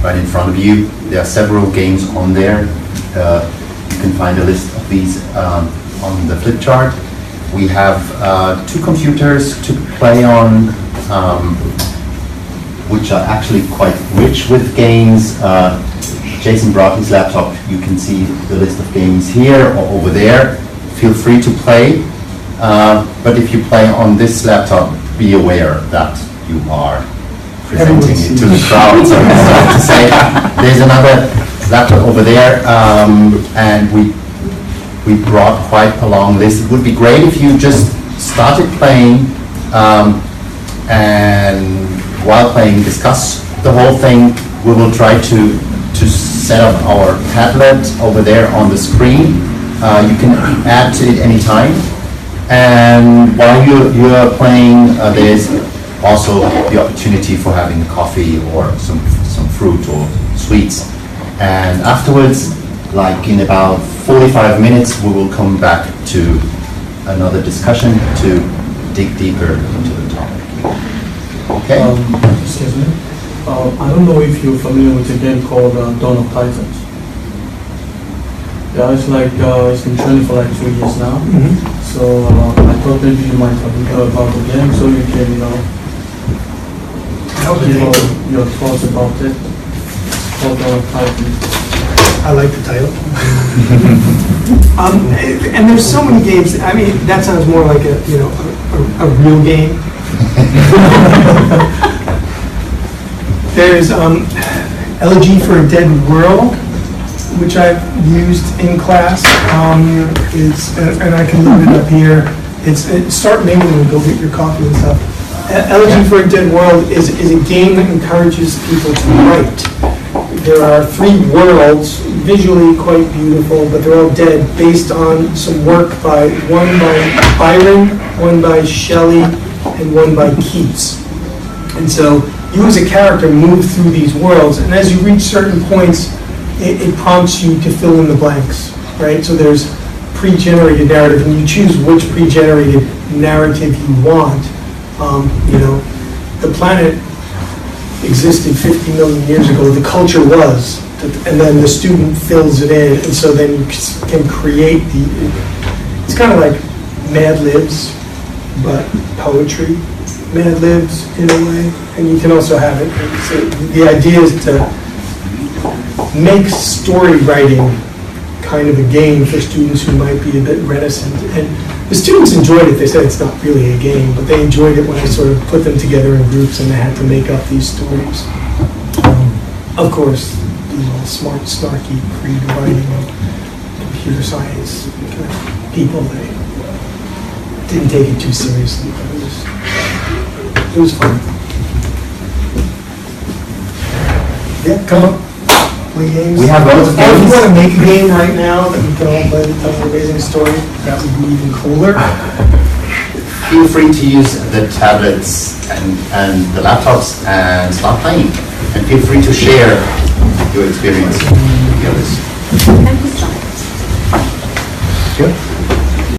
right in front of you. There are several games on there. You can find a list of these on the flip chart. We have 2 computers to play on, which are actually quite rich with games. Jason brought his laptop. You can see the list of games here or over there. Feel free to play. But if you play on this laptop, be aware that you are presenting it to the crowd. So it's to say, there's another laptop over there, and we brought quite a long list. It would be great if you just started playing, and while playing, discuss the whole thing. We will try to set up our Padlet over there on the screen. You can add to it anytime. And while you're playing, there's also the opportunity for having coffee or some fruit or sweets. And afterwards, like in about 45 minutes, we will come back to another discussion to dig deeper into the topic. Okay? Excuse me. I don't know if you're familiar with a game called Dawn of Titans. Yeah, it's like it's been trending for like 2 years now. So I thought maybe you might have heard about the game, so you can give your thoughts about it. It's called Dawn of Titans. I like the title. And there's so many games. I mean, that sounds more like a real game. There's Elegy for a Dead World, which I've used in class. And I can leave it up here. Start naming and go get your coffee and stuff. Elegy for a Dead World is a game that encourages people to write. There are 3 worlds, visually quite beautiful, but they're all dead, based on some work by one by Byron, one by Shelley, and one by Keats. And so you as a character move through these worlds, and as you reach certain points, it prompts you to fill in the blanks, right? So there's pre-generated narrative, and you choose which pre-generated narrative you want. The planet existed 50 million years ago, the culture was, and then the student fills it in, and so then you can create it's kind of like Mad Libs, but poetry, Mad Libs in a way, and you can also have it. So the idea is to make story writing kind of a game for students who might be a bit reticent. And the students enjoyed it. They said it's not really a game, but they enjoyed it when I sort of put them together in groups and they had to make up these stories. Of course, these all smart, snarky, creed-writing, computer science people, they didn't take it too seriously, but it was fun. Yeah, come up. Play games. We have loads of Or if you games. want to make a game right now that we can all play to tell an amazing story, that would be even cooler. Feel free to use the tablets and the laptops and start playing. And feel free to share your experience with the others. And the slides. Good.